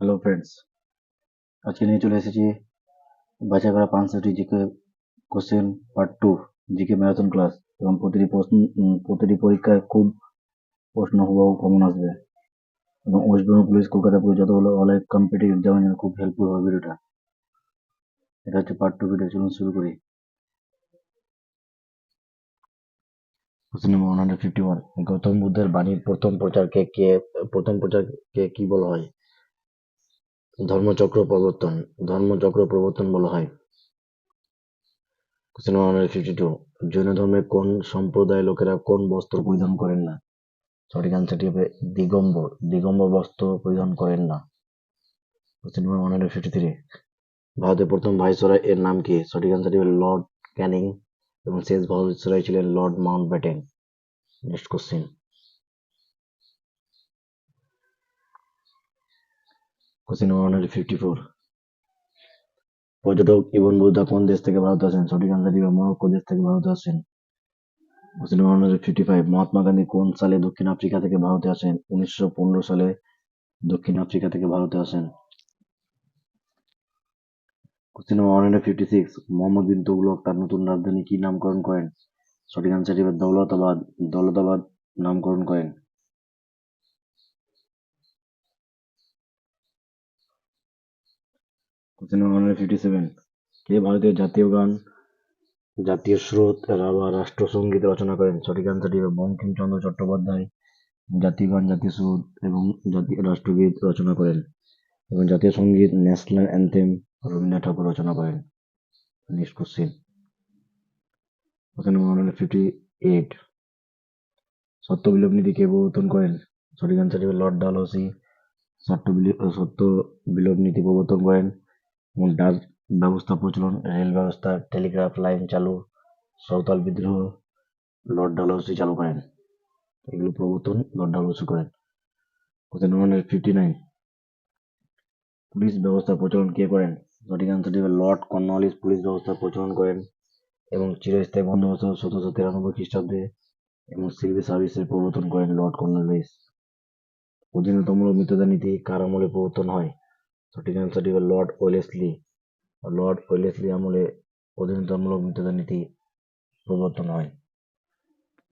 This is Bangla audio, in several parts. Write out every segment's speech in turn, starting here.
হ্যালো ফ্রেন্ডস, আজকে নিয়ে চলে এসেছি বাছাই করা 5টি GK question part 2 GK marathon class. এবং প্রতিটি পরীক্ষায় খুব প্রশ্ন হুবহু কমন আসবে। এবং West Bengal police, Kolkata police যতগুলো অল কম্পিটিটিভ এক্সামের জন্য খুব হেল্পফুল হবে ভিডিওটা। এটা হচ্ছে পার্ট 2 ভিডিও। চলুন শুরু করি। কোশ্চেন নাম্বার 151, গৌতম বুদ্ধের বাণীর প্রথম প্রচারকে কি বলা হয়? ধর্মচক্র প্রবর্তন বলা হয়। কোশ্চেন নাম্বার 152, জৈন ধর্মের কোন সম্প্রদায়ের লোকেরা কোন বস্ত্র পরিধান করেন না? সঠিক আনসারটি হবে দিগম্বর। দিগম্বর বস্ত্র পরিধান করেন না। কোশ্চেন নাম্বার 153, ভারতের প্রথম ভাইসরয় এর নাম কি? সঠিক আনসারটি হবে লর্ড ক্যানিং এবং শেষ ভাইসরয় ছিলেন Lord Mountbatten. Next question. Question number 154, পর্যটক ইবন বতুতা কোন দেশ থেকে ভারতে আসেন? সঠিক আনসারটি হবে মরক্কো দেশ থেকে ভারতে আসেন। কোশ্চেন নাম্বার 155, মহাত্মা গান্ধী কোন সালে দক্ষিণ আফ্রিকা থেকে ভারতে আসেন? 1915 সালে দক্ষিণ আফ্রিকা থেকে ভারতে আসেন। কোশ্চেন নাম্বার 156, মোহাম্মদ বিন তুগলক তার নতুন রাজধানী কি নামকরণ করেন? সঠিক আনসারটি হবে দৌলতাবাদ। দৌলতাবাদ নামকরণ করেন। কোশ্চেন নাম্বার 157, কে ভারতীয় জাতীয় গান, জাতীয় স্রোত বা রাষ্ট্রসঙ্গীত রচনা করেন? সঠিক আনসারটি হবে বঙ্কিমচন্দ্র চট্টোপাধ্যায় জাতীয় গান, জাতীয় স্রোত এবং জাতীয় রাষ্ট্রগীত রচনা করেন। এবং জাতীয় সঙ্গীত ন্যাশনাল অ্যান্থেম রবীন্দ্রনাথ ঠাকুর রচনা করেন। Next question. কোশ্চেন নাম্বার 158, সত্য বিলোপ নীতি কে প্রবর্তন করেন? সঠিক আনসারটি হবে লর্ড ডালহৌসি সত্য বিলোপ নীতি প্রবর্তন করেন। এবং ডাক ব্যবস্থা প্রচলন, রেল ব্যবস্থা, টেলিগ্রাফ লাইন চালু, সাঁওতাল বিদ্রোহ লর্ড ডালহৌসি চালু করেন। এগুলো প্রবর্তন লর্ড ডালহৌসি করেন। কোশ্চেন নাম্বার 159, পুলিশ ব্যবস্থা প্রচলন কে করেন? সঠিক আনসারটি হবে লর্ড কর্নওয়ালিস পুলিশ ব্যবস্থা প্রচলন করেন। এবং চিরস্থায়ী বন্দোবস্ত 1793 খ্রিস্টাব্দে এবং সিভিল সার্ভিসের প্রবর্তন করেন লর্ড কর্নওয়ালিস। অধীনতামূলক মৃত্যুদণ্ড নীতি কার আমলে প্রবর্তন হয়? সঠিক আনসারটি হবে লর্ড ওয়েলেসলি। লর্ড ওয়েলেসলি আমলে অধীনতামূলক মৃত্যুদণ্ড নীতি প্রবর্তন হয়।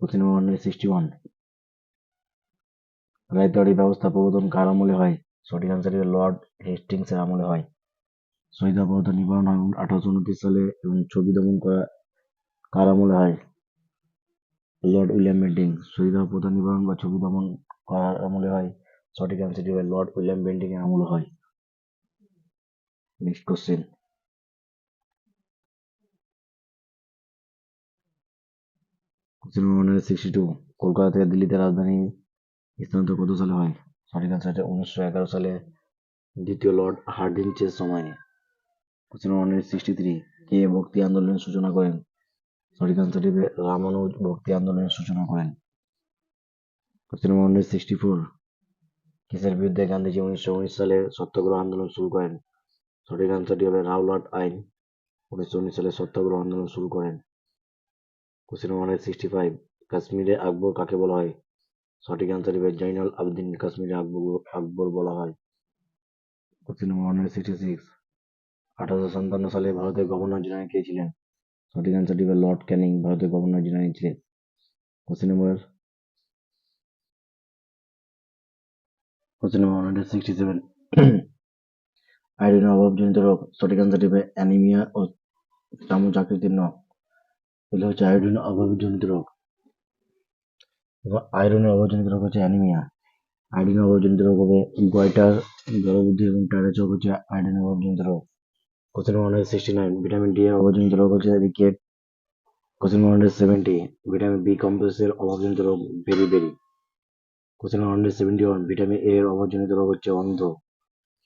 কোশ্চেন নাম্বার 161, রায়তওয়ারি ব্যবস্থা প্রবর্তন কার আমলে হয়? সঠিক আনসারটি হবে লর্ড হেস্টিংসের আমলে হয়। সহিদাপরতা নিবারণ হয় 1829 সালে এবং ছবি দমন করা কার আমলে হয়? Lord William Bentinck. সহিদাপরতা নিবারণ বা ছবি দমন কার আমলে হয়? সঠিক আনসারটি হবে লর্ড উইলিয়াম বেন্টিং এর আমলে হয়। Next question. Question number 162, Kolkata থেকে দিল্লিতে রাজধানী স্থানান্তর কত সালে হয়? সঠিক আনসার 1911 সালে দ্বিতীয় লর্ড হার্ডিঞ্জের সময়ে। কোশ্চেন নাম্বার 163, কে ভক্তি আন্দোলনের সূচনা করেন? সঠিক আনসারটি হবে রামানুজ ভক্তি আন্দোলনের সূচনা করেন। কোশ্চেন নাম্বার 164, কিসের বিরুদ্ধে গান্ধীজি 1919 সালে সত্যাগ্রহ আন্দোলন শুরু করেন? সঠিক আনসারটি হবে রাওলাট আইন। 1919 সালে সত্যাগ্রহ আন্দোলন শুরু করেন। কোশ্চেন নাম্বার 165, কাশ্মীরে আকবর কাকে বলা হয়? সঠিক আনসার হবে জৈনুল আবেদিন কাশ্মীরে আকবর বলা হয়। কোশ্চেন নাম্বার 166, 1857 সালে ভারতের গভর্নর জেনারেল কে ছিলেন? সঠিক আনসারটি হবে লর্ড ক্যানিং ভারতের গভর্নর জেনারেল ছিলেন। কোশ্চেন নাম্বার 167, আয়রনের অভাবজনিত রোগ। সঠিক আনসারটি হবে অ্যানিমিয়া ও চামচ আকৃতির নখ। এগুলো হচ্ছে আয়োডিনের অভাবজনিত রোগ। এবং আয়রনের অভাবজনিত রোগ হচ্ছে অ্যানিমিয়া। আয়োডিনের অভাবজনিত রোগ হবে গয়টার, জলবুদ্ধি এবং টাইরের রোগ হচ্ছে আয়োডিনের অভাবজনিত রোগ। কোশ্চেন নাম্বার 169, ভিটামিন ডি এর অভাবজনিত রোগ হচ্ছে rickets. Question number 170, vitamin B কমপ্লেক্সের অভাবজনিত রোগ বেরি। কোশ্চেন নাম্বার 171, ভিটামিন এ এর অভাবজনিত রোগ হচ্ছে অন্ধ।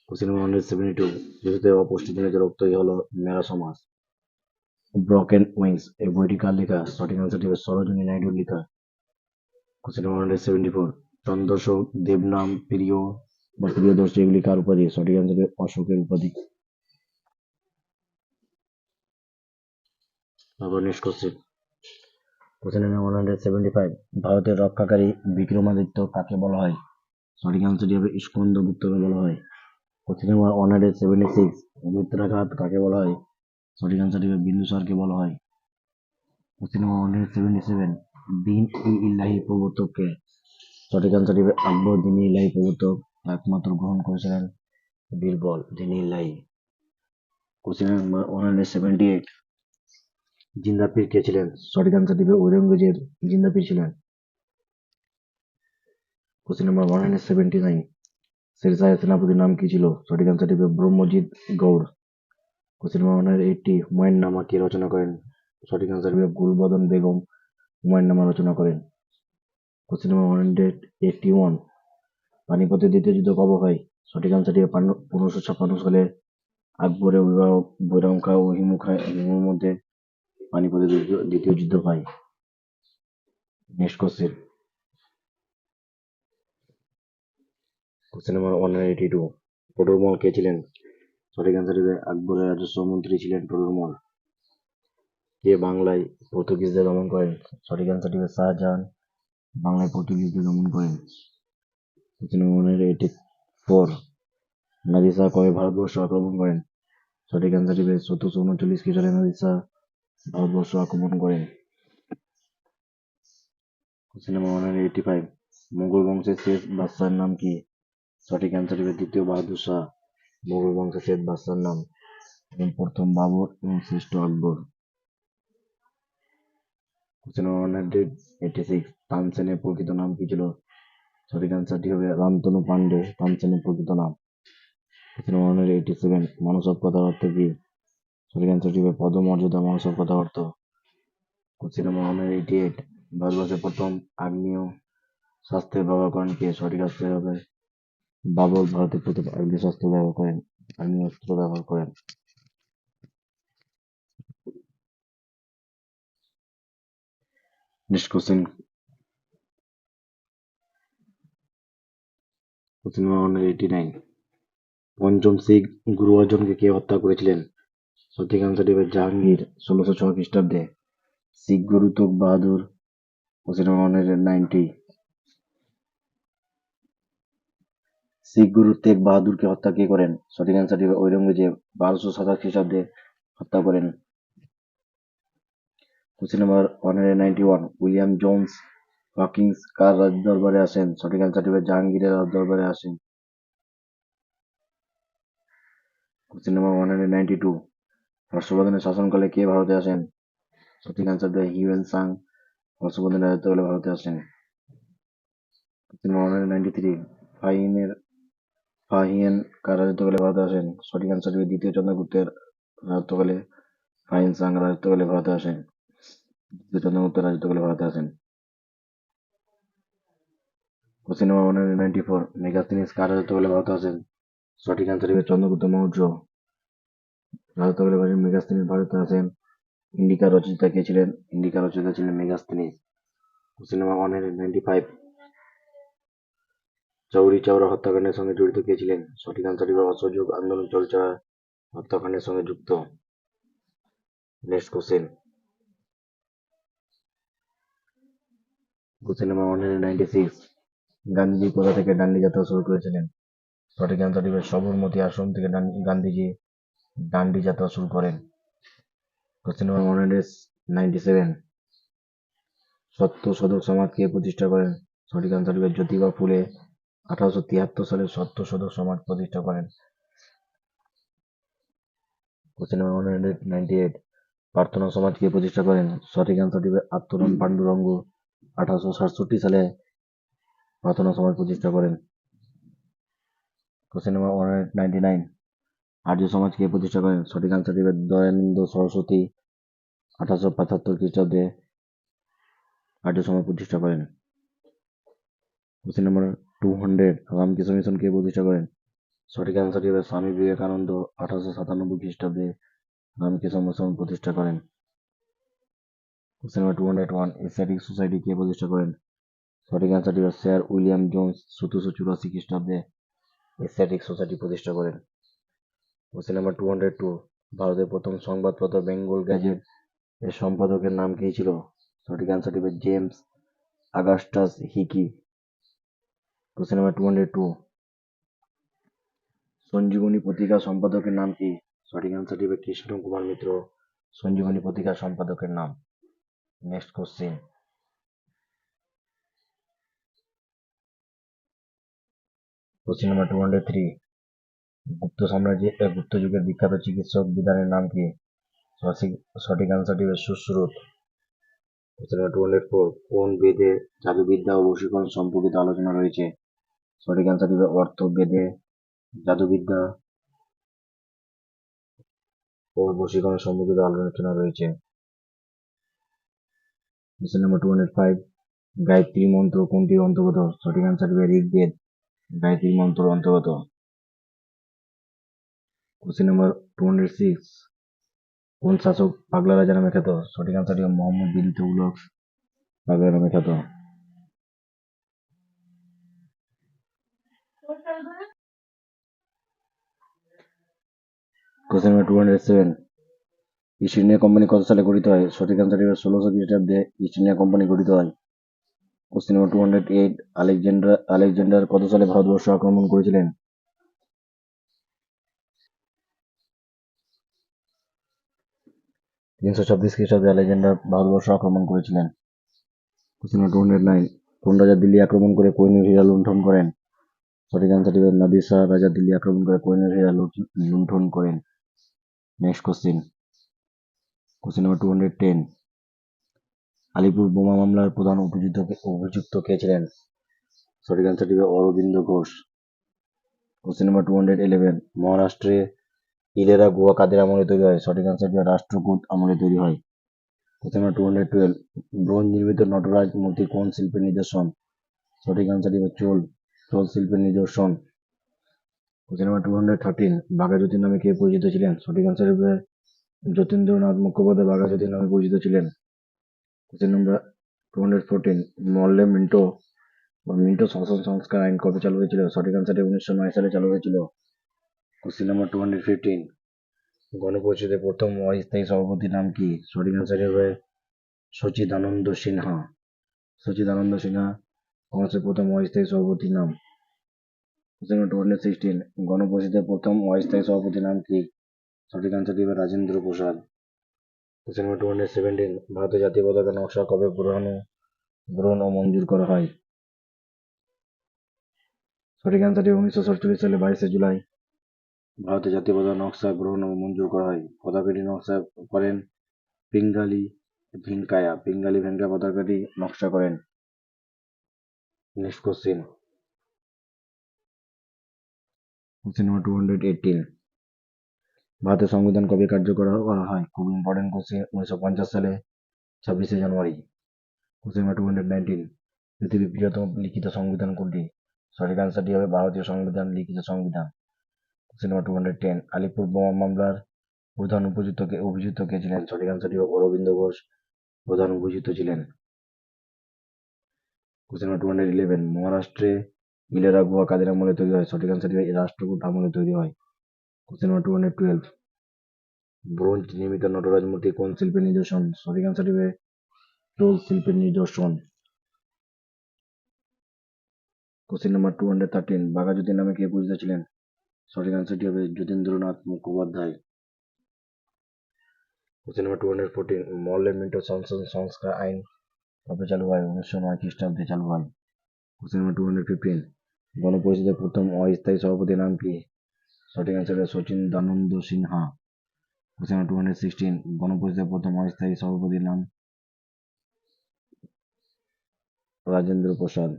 কোশ্চেন নাম্বার 172, শিশুদের অপুষ্টিজনিত রোগ তৈরি হলো ম্যালাসোমাস। ব্রকেন উইংস এই বইটি কার লেখা? সঠিক আনসারটি হবে সরোজিনী নাইডুর লেখা। কোশ্চেন নাম্বার 174, চন্দ্রশোক, দেবনাম, প্রিয় বা প্রিয়দর্শী এগুলি কার উপাধি? সঠিক আনসার হবে অশোকের উপাধি। তারপর নেক্সট কোশ্চেন। কোশ্চেন নাম্বার 175, ভারতের রক্ষাকারী বিক্রমাদিত্য কাকে বলা হয়? সঠিক আনসারটি হবে স্কন্দগুপ্তকে বলা হয়। কোশ্চেন নাম্বার 176, অমিত্রাঘাত কাকে বলা হয়? সঠিক অ্যান্সার হবে বিন্দুসারকে বলা হয়। কোশ্চেন নাম্বার 177, দিন ই ইলাহি প্রবর্তক কে? সঠিক অ্যান্সার হবে আকবর দিন ই ইলাহি প্রবর্তক একমাত্র গ্রহণ করেছিলেন বীরবল দিন ই ইলাহি। কোশ্চেন নাম্বার 178, জিন্দা পীর কে ছিলেন? সঠিক অ্যান্সার হবে ঔরঙ্গজেব জিন্দা পীর ছিলেন। কোশ্চেন নাম্বার 179, শেরশাহের সেনাপতির নাম কি ছিল? সঠিক অ্যান্সার হবে ব্রহ্মজিৎ গৌড়। কোশ্চেন নাম্বার 180, হুমায়ুন নামা কে রচনা করেন? সঠিক অ্যান্সার হবে গুলবদন বেগম হুমায়ুন নামা রচনা করেন। কোশ্চেন নাম্বার 181, পানিপথের দ্বিতীয় যুদ্ধ কবে হয়? সঠিক অ্যান্সার হবে 1556 সালে আকবরের অভিভাবক বৈরাম খাঁ ও হিমুর মধ্যে পানিপথের দ্বিতীয় যুদ্ধ হয়। Next question. Question number 182, Todarmal কে ছিলেন? সঠিক অ্যান্সার হবে আকবরের রাজস্ব মন্ত্রী ছিলেন টোডরমল। কে বাংলায় পর্তুগিজদের দমন করেন? সঠিক অ্যান্সার হবে শাহজাহান বাংলায় পর্তুগিজদের দমন করেন। কোশ্চেন নাম্বার 184, নাদির শাহ কবে ভারতবর্ষ আক্রমণ করেন? সঠিক অ্যান্সার হবে 1739 খ্রিস্টাব্দে নাদির শাহ ভারতবর্ষ আক্রমণ করেন। কোশ্চেন নাম্বার 185, মুঘল বংশের শেষ বাদশার নাম কি? সঠিক অ্যান্সার হবে দ্বিতীয় বাহাদুর শাহ মুঘল বংশের শেষ বাদশার নাম, এবং প্রথম বাবর এবং শ্রেষ্ঠ আকবর। কোশ্চেন নাম্বার 186, তানসেনের প্রকৃত নাম কি ছিল? সঠিক অ্যান্সারটি হবে রামতনু পান্ডে তানসেনের প্রকৃত নাম। কোশ্চেন নাম্বার 187, মানসব কথার অর্থ কি? সঠিক অ্যান্সারটি হবে পদমর্যাদা মানসব কথার অর্থ। কোশ্চেন নাম্বার 188, ভারতবর্ষের প্রথম আগ্নেয় শাস্ত্রের ব্যবহার করেন কে? সঠিক অ্যান্সার হবে বাবর ভারতের প্রথম আগ্নেয়াস্ত্র ব্যবহার করেন আগ্নেয়াস্ত্র ব্যবহার করেন। Next question. কোশ্চেন নাম্বার 189, পঞ্চম শিখ গুরু অর্জনকে কে হত্যা করেছিলেন? সঠিক অ্যান্সার হবে জাহাঙ্গীর 1606 খ্রিস্টাব্দে। শিখ গুরু তোক বাহাদুর। কোশ্চেন নাম্বার 190, শিখ গুরু তেগ বাহাদুরকে হত্যা কে করেন? সঠিক অ্যান্সার হবে ঔরঙ্গজেব 1227 খ্রিস্টাব্দে হত্যা করেন। Question number 191, William Jones Hawkins কার রাজদরবারে আসেন? সঠিক অ্যান্সার হবে জাহাঙ্গীরের রাজদরবারে আসেন। কোশ্চেন নাম্বার 192, হর্ষবর্ধনের শাসনকালে কে ভারতে আসেন? সঠিক অ্যান্সার হবে হিউয়েন সাং হর্ষবর্ধনের রাজত্বকালে ভারতে আসেন। কোশ্চেন নাম্বার 193, ফাহিয়ান কার রাজত্বকালে ভারতে আসেন? সঠিক অ্যান্সার হবে দ্বিতীয় চন্দ্রগুপ্তের রাজত্বকালে ফাহিয়ান সাং রাজত্বকালে ভারতে আসেন। দ্বিতীয় চন্দ্রগুপ্তের রাজত্বকালে ভারতে আসেন। কোশ্চেন নাম্বার 194, মেগাস্তিনিস কার রাজত্বকালে ভারতে আসেন? সঠিক অ্যান্সার হবে চন্দ্রগুপ্ত মৌর্য রাজত্বকালে মেগাস্তিনিস ভারতে আসেন। ইন্ডিকা রচয়িতা কে ছিলেন? ইন্ডিকা রচয়িতা ছিলেন মেগাস্তিনিস। কোশ্চেন নাম্বার 195, চৌরি চৌরা হত্যাকাণ্ডের সঙ্গে জড়িত কে ছিলেন? সঠিক অ্যান্সার হবে অসহযোগ আন্দোলন চৌরি চৌরা হত্যাকাণ্ডের সঙ্গে যুক্ত। Next question. Question number 196, Gandhiji কোথা থেকে ডান্ডি যাত্রা শুরু করেছিলেন? সঠিক অ্যান্সার হবে সবরমতী আশ্রম থেকে গান্ধীজি ডান্ডি যাত্রা শুরু করেন। কোশ্চেন নাম্বার 197, সত্য শোধক সমাজ কে প্রতিষ্ঠা করেন? সঠিক অ্যান্সার হবে জ্যোতিবা ফুলে 1873 সালে সত্য শোধক সমাজ প্রতিষ্ঠা করেন। কোশ্চেন নাম্বার 198, প্রার্থনা সমাজ কে প্রতিষ্ঠা করেন? সঠিক অ্যান্সার হবে আত্মরাম পান্ডুরঙ্গ 1867 সালে প্রার্থনা সমাজ প্রতিষ্ঠা করেন। কোশ্চেন নাম্বার 199, আর্য সমাজ কে প্রতিষ্ঠা করেন? সঠিক অ্যান্সার হবে দয়ানন্দ সরস্বতী 1875 খ্রিস্টাব্দে আর্য সমাজ প্রতিষ্ঠা করেন। কোশ্চেন নাম্বার 200, রামকৃষ্ণ মিশন কে প্রতিষ্ঠা করেন? সঠিক অ্যান্সার হবে স্বামী বিবেকানন্দ 1897 খ্রিস্টাব্দে রামকৃষ্ণ মিশন প্রতিষ্ঠা করেন। কোশ্চেন নাম্বার 201, এশিয়াটিক সোসাইটি কে প্রতিষ্ঠা করেন? সঠিক অ্যান্সার হবে স্যার উইলিয়াম জোন্স 1784 খ্রিস্টাব্দে এশিয়াটিক সোসাইটি প্রতিষ্ঠা করেন। কোশ্চেন নাম্বার 202, ভারতের প্রথম সংবাদপত্র বেঙ্গল গ্যাজেট এর সম্পাদকের নাম কি ছিল? সঠিক অ্যান্সার হবে James Augustus Hicky. Question number 202, Sanjibani পত্রিকার সম্পাদকের নাম কি? সঠিক অ্যান্সারটি হবে কৃষ্ণ কুমার মিত্র সঞ্জীবনী পত্রিকার সম্পাদকের নাম। Next question. Question number 203। গুপ্ত যুগের বিখ্যাত চিকিৎসক বিধানের নাম কি? সঠিক অ্যান্সারটি হবে সুশ্রুত। Question number 204। কোন বেদে জাদুবিদ্যা ও বশীকরণ সম্পর্কিত আলোচনা রয়েছে? সঠিক অ্যান্সারটি হবে অর্থ বেদে জাদুবিদ্যা ও বশীকরণ সম্পর্কিত আলোচনা রয়েছে। Question number 205। গায়ত্রী মন্ত্র কোনটির অন্তর্গত? সঠিক অ্যান্সার হবে ঋগ্বেদ গায়ত্রী মন্ত্র অন্তর্গত। Question number 206। কোন শাসক পাগলা রাজা নামে খ্যাত? সঠিক অ্যান্সার হবে মোহাম্মদ বিন তুগলক পাগলা নামে খ্যাত। Question number 207। East India company কত সালে গঠিত হয়? সঠিক অ্যান্সার হবে 1600 খ্রিস্টাব্দে ইস্ট ইন্ডিয়া কোম্পানি গঠিত হয়। Question number 208। আলেকজান্ডার কত সালে ভারতবর্ষ আক্রমণ করেছিলেন? 326 খ্রিস্টাব্দে আলেকজান্ডার ভারতবর্ষ আক্রমণ করেছিলেন। Question number 209। কোন রাজা দিল্লি আক্রমণ করে কোহিনূর হীরা লুণ্ঠন করেন? সঠিক অ্যান্সারটি হবে নাদির শাহ রাজা দিল্লি আক্রমণ করে কোহিনূর হীরা লুণ্ঠন করেন। Next question. Question number 210। Alipore বোমা মামলার প্রধান অভিযুক্ত কে ছিলেন? সঠিক অ্যান্সারটি হবে অরবিন্দ ঘোষ। Question number 211। মহারাষ্ট্রে ইলেরা গুহা কাদের আমলে তৈরি হয়? সঠিক অ্যান্সারটি হবে রাষ্ট্রকূট আমলে তৈরি হয়। Question number 212। ব্রোঞ্জ নির্মিত নটরাজ মূর্তি কোন শিল্পের নিদর্শন? সঠিক অ্যান্সারটি হবে চোল শিল্পের নিদর্শন। Question number 213। বাঘাযতীন নামে কে পরিচিত ছিলেন? সঠিক অ্যান্সার হবে যতীন্দ্রনাথ মুখোপাধ্যায় বাঘাযতীন নামে পরিচিত ছিলেন। Question number 214। মিন্টো শাসন সংস্কার আইন কবে চালু হয়েছিল? সঠিক অ্যান্সারটি 1909 সালে চালু হয়েছিল। Question number 215। গণপরিষদের প্রথম অস্থায়ী সভাপতির নাম কি? সঠিক অ্যান্সার হবে সচিদানন্দ সিনহা। কংগ্রেসের প্রথম অস্থায়ী সভাপতির নাম। Question number 216। গণপরিষদের প্রথম অস্থায়ী সভাপতির নাম কি? সঠিক অ্যান্সারটি হবে রাজেন্দ্র প্রসাদ। Question number 217। ভারতের জাতীয় পতাকা নকশা কবে গ্রহণ ও মঞ্জুর করা হয়? সঠিক অ্যান্সারটি 1947 সালে 22 জুলাই ভারতের জাতীয় পতাকা নকশা গ্রহণ ও মঞ্জুর করা হয়। পতাকাটি নকশা করেন পিঙ্গালি ভেঙ্কায়া পতাকাটি নকশা করেন। Next question. Question number 218। ভারতের সংবিধান কবে কার্যকর করা হয়? খুব ইম্পর্টেন্ট কোশ্চেন। 1950 সালে 26 জানুয়ারি। Question number 219। পৃথিবীর বৃহত্তম লিখিত সংবিধান কোনটি? সঠিক অ্যান্সারটি হবে ভারতীয় সংবিধান লিখিত সংবিধান। Question number 210। আলিপুর বোমা মামলার প্রধান অভিযুক্ত কে ছিলেন? সঠিক অ্যান্সারটি হবে অরবিন্দ ঘোষ প্রধান অভিযুক্ত ছিলেন। Question number 211। মহারাষ্ট্রে ইলেরা গুহা কাদের আমলে তৈরি হয়? সঠিক অ্যান্সারটি হবে রাষ্ট্রকূট আমলে তৈরি হয়। Question number 212। ব্রোঞ্জ নির্মিত নটরাজ মূর্তি কোন শিল্পের নিদর্শন? সঠিক অ্যান্সারটি হবে চোল শিল্পের নিদর্শন। Question number 213। বাঘাযতীন নামে কে পরিচিত ছিলেন? সঠিক অ্যান্সারটি হবে যতীন্দ্রনাথ মুখোপাধ্যায়। Question number 214। মল্লের মিন্টো সংস্কার আইন কবে চালু হয়? 1909 খ্রিস্টাব্দে চালু হয়। Question number 215। গণপরিষদের প্রথম অস্থায়ী সভাপতির নাম কি? সঠিক অ্যান্সার হবে সচিদানন্দ সিনহা। Question number 216। গণপরিষদের প্রথম অস্থায়ী সভাপতির নাম Rajendra Prasad.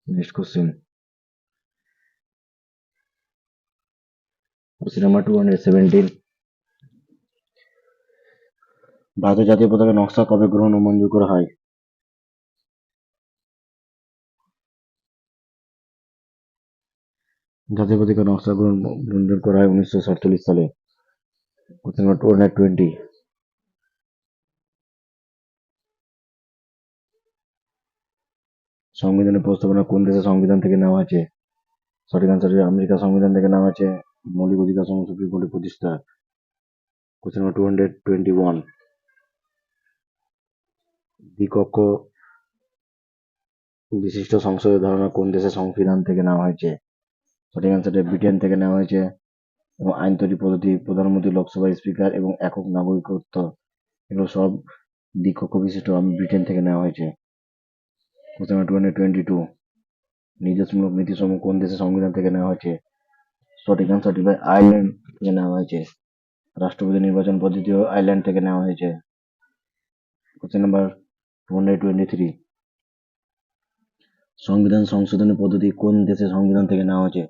Next question. Question number 217। ভারতের জাতীয় পতাকা নকশা কবে গ্রহণ ও মঞ্জুর করা হয়? জাতীয় পতাকা নকশা গ্রহণ মঞ্জুর করা হয় 1947 সালে। Question number 220। সংবিধানের প্রস্তাবনা কোন দেশের সংবিধান থেকে নেওয়া হয়েছে? সঠিক অ্যান্সার হবে আমেরিকার সংবিধান থেকে নেওয়া হয়েছে। মৌলিক অধিকার সমূহ সুপ্রিম কোর্টের প্রতিষ্ঠা। Question number 221। দ্বিকক্ষ বিশিষ্ট সংসদের ধারণা কোন দেশের সংবিধান থেকে নেওয়া হয়েছে? সঠিক অ্যান্সারটি ব্রিটেন থেকে নেওয়া হয়েছে। এবং আইন তৈরি পদ্ধতি, প্রধানমন্ত্রী, লোকসভার স্পিকার এবং একক নাগরিকত্ব, এগুলো সব দ্বিকক্ষ বিশিষ্ট ব্রিটেন থেকে নেওয়া হয়েছে। কোশ্চেন নাম্বার 222, নির্দেশমূলক নীতিসমূহ কোন দেশের সংবিধান থেকে নেওয়া হয়েছে? সঠিক অ্যান্সারটি আয়ারল্যান্ড থেকে নেওয়া হয়েছে। রাষ্ট্রপতি নির্বাচন পদ্ধতিও আয়ারল্যান্ড থেকে নেওয়া হয়েছে। কোশ্চেন নাম্বার 223, সংবিধান সংশোধনী পদ্ধতি কোন দেশের সংবিধান থেকে নেওয়া হয়েছে?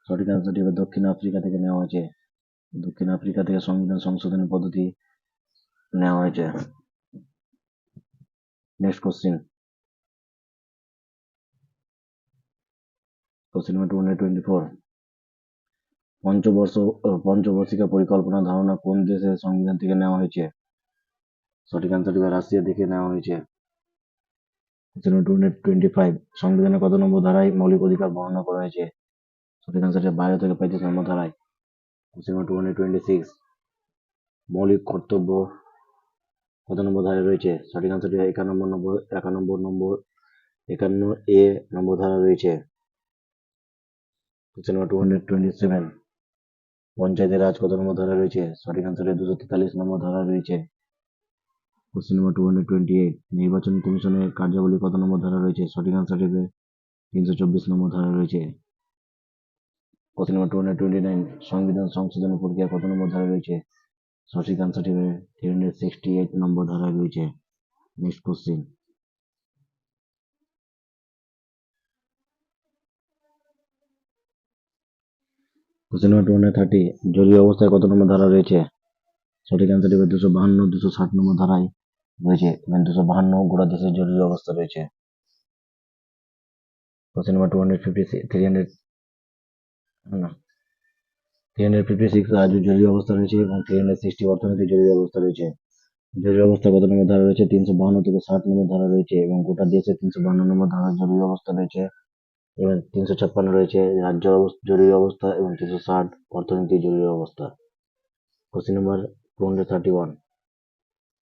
সঠিক অ্যান্সারটি দক্ষিণ আফ্রিকা থেকে নেওয়া হয়েছে। দক্ষিণ আফ্রিকা থেকে সংবিধান সংশোধনী পদ্ধতি নেওয়া হয়েছে। নেক্সট কোশ্চেন নাম্বার 224, পঞ্চবর্ষিকা পরিকল্পনা ধারণা কোন দেশের সংবিধান থেকে নেওয়া হয়েছে? সঠিক অ্যান্সারটি রাশিয়া থেকে নেওয়া হয়েছে। কোশ্চেন নাম্বার 225, সংবিধানের কত নম্বর ধারায় মৌলিক অধিকার বর্ণনা করা হয়েছে? সঠিক অ্যান্সারটি 12 থেকে 35 নম্বর ধারায়। কোশ্চেন নাম্বার 226, মৌলিক কর্তব্য কত নম্বর ধারায় রয়েছে? সঠিক অ্যান্সারটি 51 এ নম্বর ধারা রয়েছে। কোশ্চেন নাম্বার 227, পঞ্চায়েতের রাজ কত নম্বর ধারা রয়েছে? সঠিক অ্যান্সারটি 243 নম্বর ধারা রয়েছে। কোশ্চেন নাম্বার 228, নির্বাচন কমিশনের কার্যাবলী কত নম্বর ধারা রয়েছে? সঠিক অ্যান্সারটি 324 নম্বর ধারা রয়েছে। কোশ্চেন নাম্বার 229, সংবিধান সংশোধনী প্রক্রিয়া কত নম্বর ধারা রয়েছে? সঠিক অ্যান্সারটি 368 নম্বর ধারায় রয়েছে। নেক্সট কোশ্চেন নাম্বার 230, জরুরি অবস্থায় কত নম্বর ধারা রয়েছে? সঠিক অ্যান্সারটি 252, 260 নম্বর ধারায় রয়েছে এবং 252 গোটা দেশের জরুরি অবস্থা রয়েছে। কোশ্চেন নাম্বার 356 রাজ্য জরুরি অবস্থা রয়েছে এবং 360 অর্থনৈতিক জরুরি অবস্থা রয়েছে। জরুরি অবস্থা কত নম্বর ধারা রয়েছে? 352 থেকে 60 নম্বর ধারা রয়েছে এবং গোটা দেশে 352 নম্বর ধারা জরুরি অবস্থা রয়েছে এবং 356 রয়েছে রাজ্য জরুরি অবস্থা এবং 360 অর্থনৈতিক জরুরি অবস্থা। কোশ্চেন নাম্বার 231,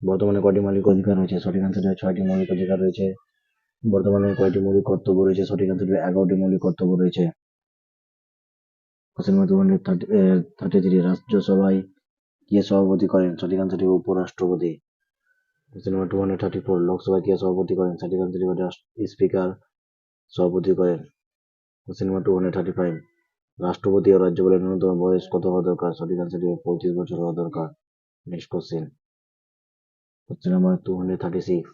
বর্তমানে কয়টি মৌলিক অধিকার রয়েছে? সঠিক অ্যান্সারটি 6টি মৌলিক অধিকার রয়েছে। বর্তমানে কয়টি মৌলিক কর্তব্য রয়েছে? সঠিক অ্যান্সারটি 11টি মৌলিক কর্তব্য রয়েছে। কোশ্চেন নাম্বার 233, রাজ্যসভায় কে সভাপতি করেন? সঠিক অ্যান্সারটি উপরাষ্ট্রপতি। কোশ্চেন নাম্বার 234, লোকসভায় কে সভাপতি করেন? সঠিক অ্যান্সারটি স্পিকার সভাপতি করেন। কোশ্চেন নাম্বার 235, রাষ্ট্রপতি ও রাজ্যপালের ন্যূনতম বয়স কত হওয়া দরকার? সঠিক অ্যান্সারটি 25 বছর হওয়া দরকার। নেক্সট কোশ্চেন নাম্বার 236,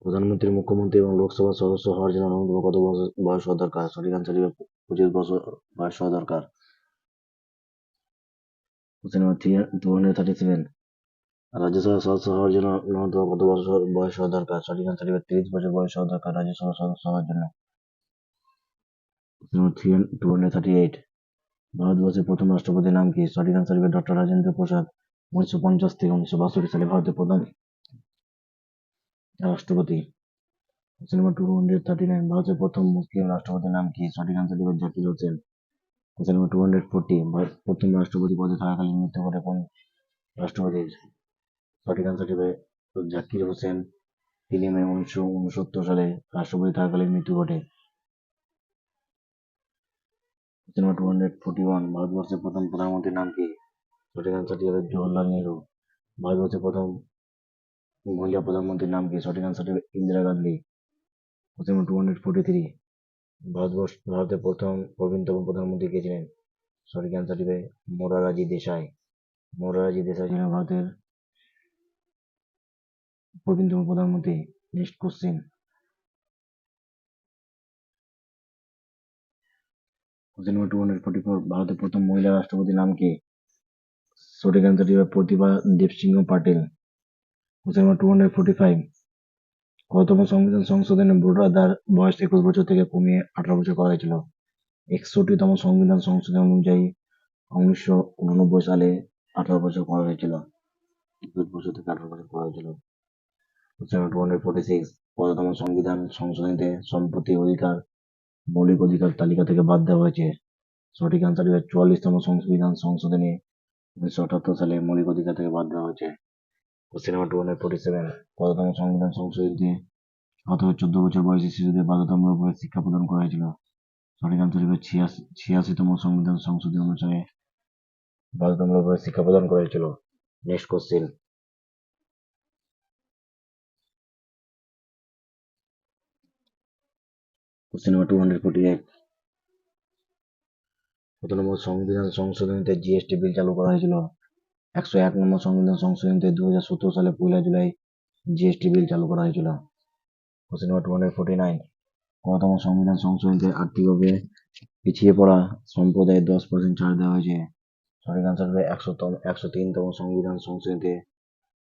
প্রধানমন্ত্রী, মুখ্যমন্ত্রী এবং লোকসভার সদস্য হওয়ার জন্য ন্যূনতম কত বয়স হওয়া দরকার? সঠিক অ্যান্সারটি 25 বছর বয়স হওয়া দরকার। কোশ্চেন নাম্বার 237, রাজ্যসভার সদস্য হওয়ার জন্য ন্যূনতম কত বছর বয়স হওয়া দরকার? সঠিক অ্যান্সারটি 30 বছর বয়স হওয়া দরকার রাজ্যসভার সদস্য হওয়ার জন্য। কোশ্চেন নাম্বার 238, ভারতবর্ষের প্রথম রাষ্ট্রপতির নাম কি? সঠিক অ্যান্সারটি ডক্টর রাজেন্দ্র প্রসাদ। 1950 থেকে 1962 সালে ভারতের প্রথম রাষ্ট্রপতি। কোশ্চেন নাম্বার 239, ভারতের প্রথম মুসলিম রাষ্ট্রপতির নাম কি? সঠিক অ্যান্সারটি জাকির হোসেন। কোশ্চেন নাম্বার 240, প্রথম রাষ্ট্রপতি পদে থাকাকালীন মৃত্যু ঘটে কোন রাষ্ট্রপতির? সঠিক অ্যান্সারটি জাকির হোসেন। 3 মে 1969 সালে রাষ্ট্রপতি থাকাকালীন মৃত্যু ঘটে। কোশ্চেন নাম্বার 241, ভারতবর্ষের প্রথম প্রধানমন্ত্রীর নাম কি? সঠিক অ্যান্সারটি হবে জওহরলাল নেহরু। ভারতবর্ষের প্রথম মহিলা প্রধানমন্ত্রীর নাম কি? সঠিক অ্যান্সারটি ইন্দিরা গান্ধী। কোশ্চেন নাম্বার 243, ভারতের প্রথম প্রবীণতম প্রধানমন্ত্রী কে ছিলেন? সঠিক অ্যান্সারটি মোরারজি দেশাই। মোরারজি দেশাই ছিলেন ভারতের প্রবীণতম প্রধানমন্ত্রী। নেক্সট কোশ্চেন নাম্বার 244, ভারতের প্রথম মহিলা রাষ্ট্রপতির নাম কি? সঠিক অ্যান্সারটি প্রতিভা দেবসিংহ পাটিল। কোশ্চেন নাম্বার 245, কততম সংবিধান সংশোধনে ভোটার বয়স 21 বছর থেকে কমিয়ে 18 বছর করা হয়েছিল? 61তম সংবিধান সংশোধন অনুযায়ী 1989 সালে 18 বছর করা হয়েছিল। 21 বছর থেকে 18 বছর করা হয়েছিল। কোশ্চেন নাম্বার 246, কততম সংবিধান সংশোধনীতে সম্পত্তি অধিকার মৌলিক অধিকার তালিকা থেকে বাদ দেওয়া হয়েছে? সঠিক অ্যান্সার 44তম সংবিধান সংশোধনী 1978 সালে মৌলিক অধিকার থেকে বাদ দেওয়া হয়েছে। কোশ্চেন নাম্বার 247, কততম সংবিধান সংশোধনীতে গত 14 বছর বয়সী শিশুদের বাধ্যতামূলকভাবে শিক্ষা প্রদান করা হয়েছিল। সঠিক আনসার হবে 86তম সংবিধান সংশোধনী অনুসারে বাধ্যতামূলকভাবে শিক্ষা প্রদান করা হয়েছিল। Next question, question number 248। কত নম্বর সংবিধান সংশোধনীতে জিএসটি বিল চালু করা হয়েছিল? 101 নম্বর সংবিধান সংশোধনীতে 2017 সালে 1 জুলাই জিএসটি বিল চালু করা হয়েছিল। Question number 249। কততম সংবিধান সংশোধনীতে আর্থিকভাবে পিছিয়ে পড়া সম্প্রদায়ে 10% ছাড় দেওয়া হয়েছে? সঠিক আনসার হবে 103তম সংবিধান সংশোধনীতে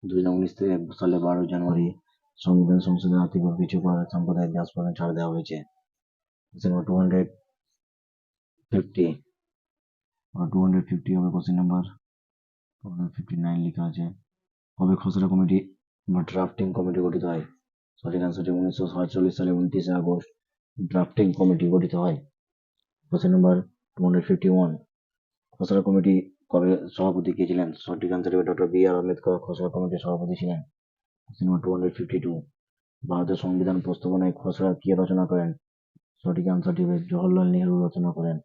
2019 সালে 12 জানুয়ারি সংবিধান সংশোধনে আর্থিকভাবে পিছিয়ে পড়া সম্প্রদায়ে 10% ছাড় দেওয়া হয়েছে। Question number 250। 250 হবে কোশ্চেন নাম্বার 259 লেখা আছে। কবে খসড়া কমিটি বা ড্রাফটিং কমিটি গঠিত হয়? সঠিক আনসার 1947 সালে 29 আগস্ট ড্রাফটিং কমিটি গঠিত হয়। Question number 251। খসড়া কমিটি কবে সভাপতি কে ছিলেন? সঠিক আনসার হবে ডক্টর বি.আর. আম্বেদকর খসড়া কমিটির সভাপতি ছিলেন। Question number 252। ভারতের সংবিধান প্রস্তাবনায় খসড়া কে রচনা করেন? সঠিক আনসারটি হবে জওহরলাল নেহরু রচনা করেন।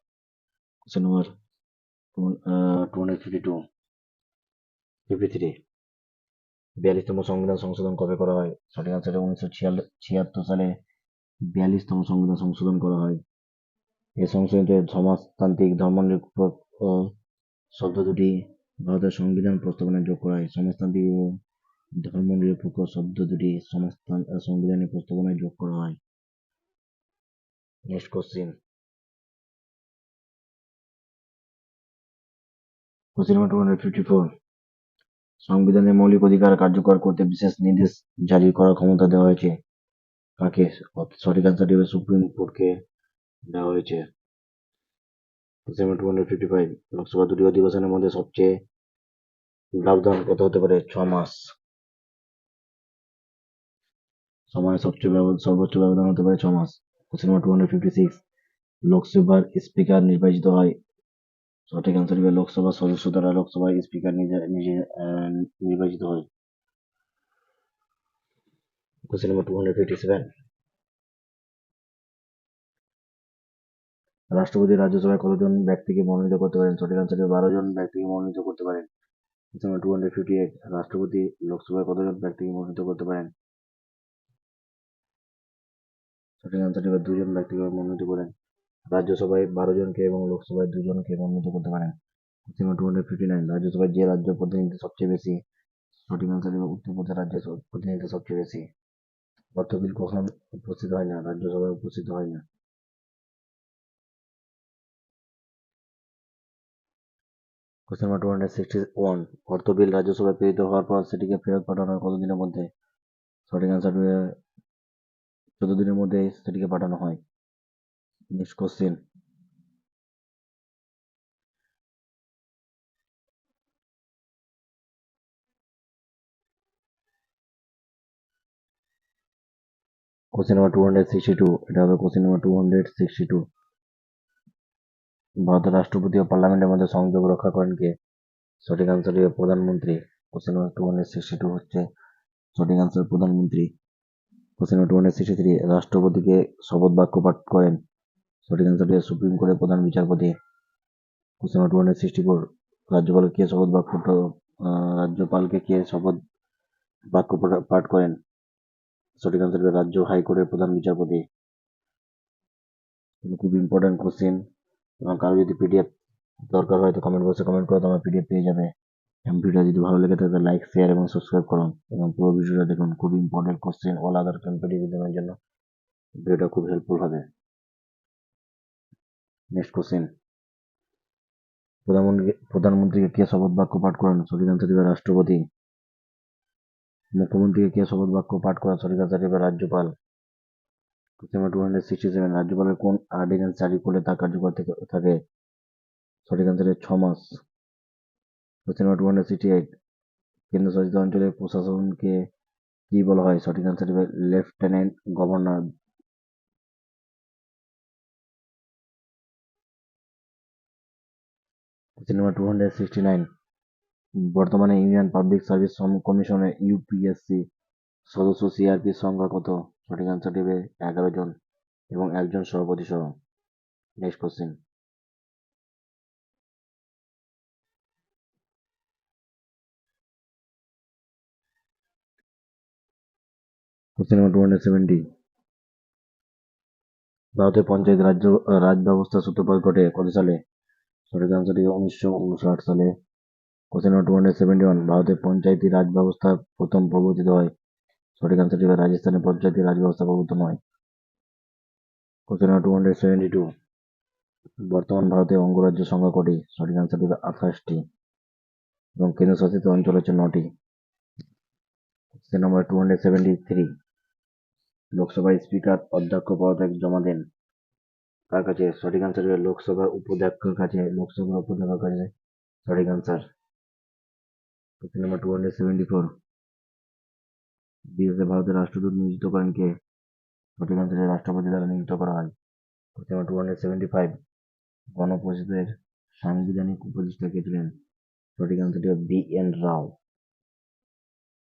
Question number 253। 42তম সংবিধান সংশোধন কবে করা হয়? সঠিক আনসার 1976 সালে 42তম সংবিধান সংশোধন করা হয়। এই সংশোধনীতে সমাজতান্ত্রিক ধর্মনিরপেক্ষ শব্দ দুটি ভারতের সংবিধান প্রস্তাবনায় যোগ করা হয়। সমাজতান্ত্রিক ও ধর্মনিরপেক্ষ শব্দ দুটি সংবিধানের প্রস্তাবনায় যোগ করা হয়। Next question, question number 254। সংবিধানের মৌলিক অধিকার কার্যকর করতে বিশেষ নির্দেশ জারি করার ক্ষমতা দেওয়া হয়েছে কাকে? সঠিক আনসারটি হবে সুপ্রিম কোর্টকে দেওয়া হয়েছে। Question number 255। লোকসভা দুটি অধিবেশনের মধ্যে সবচেয়ে ব্যবধান কত হতে পারে? 6 মাস। সময়ের সর্বোচ্চ ব্যবধান হতে পারে 6 মাস। Question number 256। লোকসভার স্পিকার নির্বাচিত হয়? সঠিক আনসার হবে লোকসভার সদস্য দ্বারা লোকসভার স্পিকার নিজে নির্বাচিত হয়। Question number 257। রাষ্ট্রপতি রাজ্যসভায় কতজন ব্যক্তিকে মনোনীত করতে পারেন? সঠিক আনসার হবে 12 জন ব্যক্তিকে মনোনীত করতে পারেন। Question number 258। রাষ্ট্রপতি লোকসভায় কতজন ব্যক্তিকে মনোনীত করতে পারেন? সঠিক আনসার হবে 2 জন ব্যক্তিকে মনোনীত করেন। রাজ্যসভায় 12 জনকে এবং লোকসভায় 2 জনকে মনোনীত করতে পারেন। Question number 259। রাজ্যসভায় যে রাজ্য প্রতিনিধিত্ব সবচেয়ে বেশি? সঠিক আনসার হবে উত্তরপ্রদেশ রাজ্যের প্রতিনিধিত্ব সবচেয়ে বেশি। অর্থ বিল কখন উপস্থিত হয় না? রাজ্যসভায় উপস্থিত হয় না। Question number 261। অর্থ বিল রাজ্যসভায় প্রেরিত হওয়ার পর সেটিকে ফেরত পাঠানো হয় কতদিনের মধ্যে? সঠিক আনসার হবে 14 দিনের মধ্যে সেটিকে পাঠানো হয়। Next question, question number 262। এটা হবে কোশ্চেন নাম্বার 262। ভারতের রাষ্ট্রপতি ও পার্লামেন্টের মধ্যে সংযোগ রক্ষা করেন কে? সঠিক আনসার হবে প্রধানমন্ত্রী। কোশ্চেন নাম্বার 262 হচ্ছে সঠিক আনসার প্রধানমন্ত্রী। Question number 263। রাষ্ট্রপতিকে শপথ বাক্য পাঠ করেন? সঠিক আনসার হবে সুপ্রিম কোর্টের প্রধান বিচারপতি। Question number 264। রাজ্যপালকে কে শপথ বাক্য পাঠ করেন? সঠিক আনসার হবে রাজ্য হাইকোর্টের প্রধান বিচারপতি। খুব ইম্পর্টেন্ট কোশ্চেন, এবং কারো যদি পিডিএফ দরকার হয় তো কমেন্ট বক্সে কমেন্ট করো, তোমার পিডিএফ পেয়ে যাবে। এবং ভিডিও যদি ভালো লেগে থাকে লাইক শেয়ার এবং সাবস্ক্রাইব করুন এবং পুরো ভিডিওটা দেখুন। খুব important question, all other competitive এক্সামের জন্য ভিডিওটা খুব হেল্পফুল হবে। নেক্সট কোশ্চেন, প্রধানমন্ত্রীকে কে শপথ বাক্য পাঠ করেন? সঠিক আনসার হবে রাষ্ট্রপতি। মুখ্যমন্ত্রীকে কে শপথ বাক্য পাঠ করেন? সঠিক আনসার হবে রাজ্যপাল। Question number 267। রাজ্যপালের কোন অর্ডিন্যান্স জারি করলে তা কার্যকর থাকে? সঠিক আনসার 6 মাস। Question number 268। কেন্দ্রশাসিত অঞ্চলের প্রশাসনকে কি বলা হয়? সঠিক আনসার হবে লেফটেন্যান্ট গভর্নর। Question number 269। বর্তমানে ইন্ডিয়ান পাবলিক সার্ভিস কমিশনের ইউপিএসসি সদস্য সিআরপির সংখ্যা কত? সঠিক আনসারটি হবে 11 জন এবং একজন সভাপতি সহ। Next question. Question number 270। ভারতের পঞ্চায়েত রাজ ব্যবস্থার সূত্রপাত ঘটে কত সালে? সঠিক আনসারটি 1959 সালে। Question number 271। ভারতের পঞ্চায়েতি রাজ ব্যবস্থা প্রথম প্রবর্তিত হয়? সঠিক আনসারটি হবে রাজস্থানে পঞ্চায়েতি রাজ ব্যবস্থা প্রবর্তন হয়। Question number 272। বর্তমান ভারতে অঙ্গরাজ্যের সংখ্যা কটি? সঠিক আনসারটি হবে 28টি এবং কেন্দ্রশাসিত অঞ্চল হচ্ছে 9টি। Question number 273। লোকসভার স্পিকার অধ্যক্ষ পদত্যাগ জমা দেন কার কাছে? সঠিক আনসার হবে লোকসভার উপাধ্যক্ষের কাছে। লোকসভার উপাধ্যক্ষের কাছে সঠিক আনসার। Question number 274। বিদেশে ভারতের রাষ্ট্রদূত নিয়োজিত করেন কে? সঠিক আনসার রাষ্ট্রপতি দ্বারা নিযুক্ত করা হয়। Question number 275। গণপরিষদের সাংবিধানিক উপদেষ্টা কে ছিলেন? সঠিক আনসারটি হবে বি.এন. রাও।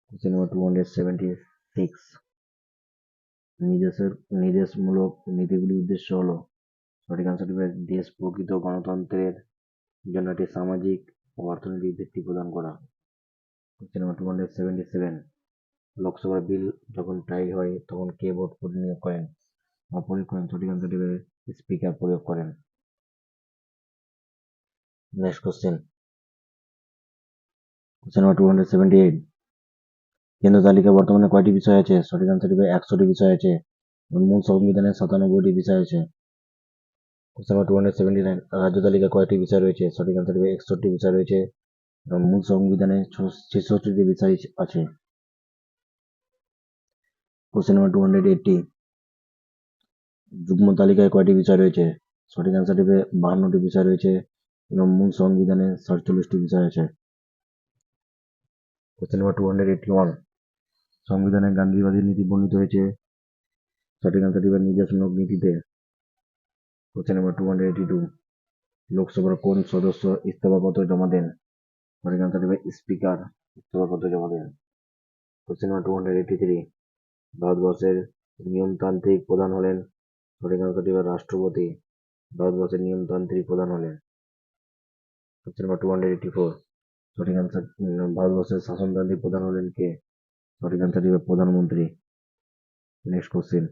Question number 276। নির্দেশমূলক নীতিগুলির উদ্দেশ্য হলো? সঠিক আনসারটি হবে দেশ প্রকৃত গণতন্ত্রের জন্য একটি সামাজিক ও অর্থনৈতিক ভিত্তি প্রদান করা। Question number 277। লোকসভার বিল যখন টাই হয় তখন কে ভোট নিয়োগ করেন বা প্রয়োগ করেন? সঠিক আনসারটি হবে স্পিকার প্রয়োগ করেন। Next question. Question number 278। কেন্দ্র তালিকায় বর্তমানে কয়টি বিষয় আছে? সঠিক আনসারটি হবে 100টি বিষয় আছে এবং মূল সংবিধানে 97টি বিষয় আছে। Question number 279। রাজ্য তালিকায় কয়টি বিষয় রয়েছে? সঠিক আনসারটি হবে 61টি বিষয় রয়েছে এবং মূল সংবিধানে 66টি বিষয় আছে। Question number 280। যুগ্ম তালিকায় কয়টি বিষয় রয়েছে? সঠিক আনসারটি হবে 52টি বিষয় রয়েছে এবং মূল সংবিধানে 47টি বিষয় আছে। Question number 281। সংবিধানে গান্ধীবাদী নীতি বর্ণিত হয়েছে? সঠিক আনসারটি হবে নির্দেশমূলক নীতিতে। Question number 282। লোকসভার কোন সদস্য ইস্তফাপত্র জমা দেন? সঠিক আনসারটি হবে স্পিকার ইস্তফাপত্র জমা দেন। Question number 283। ভারতবর্ষের নিয়মতান্ত্রিক প্রধান হলেন? সঠিক আনসারটি হবে রাষ্ট্রপতি ভারতবর্ষের নিয়মতান্ত্রিক প্রধান হলেন। Question number 284। সঠিক আনসার ভারতবর্ষের শাসনতান্ত্রিক প্রধান হলেন কে? সঠিক আনসারটি হবে প্রধানমন্ত্রী। Next question.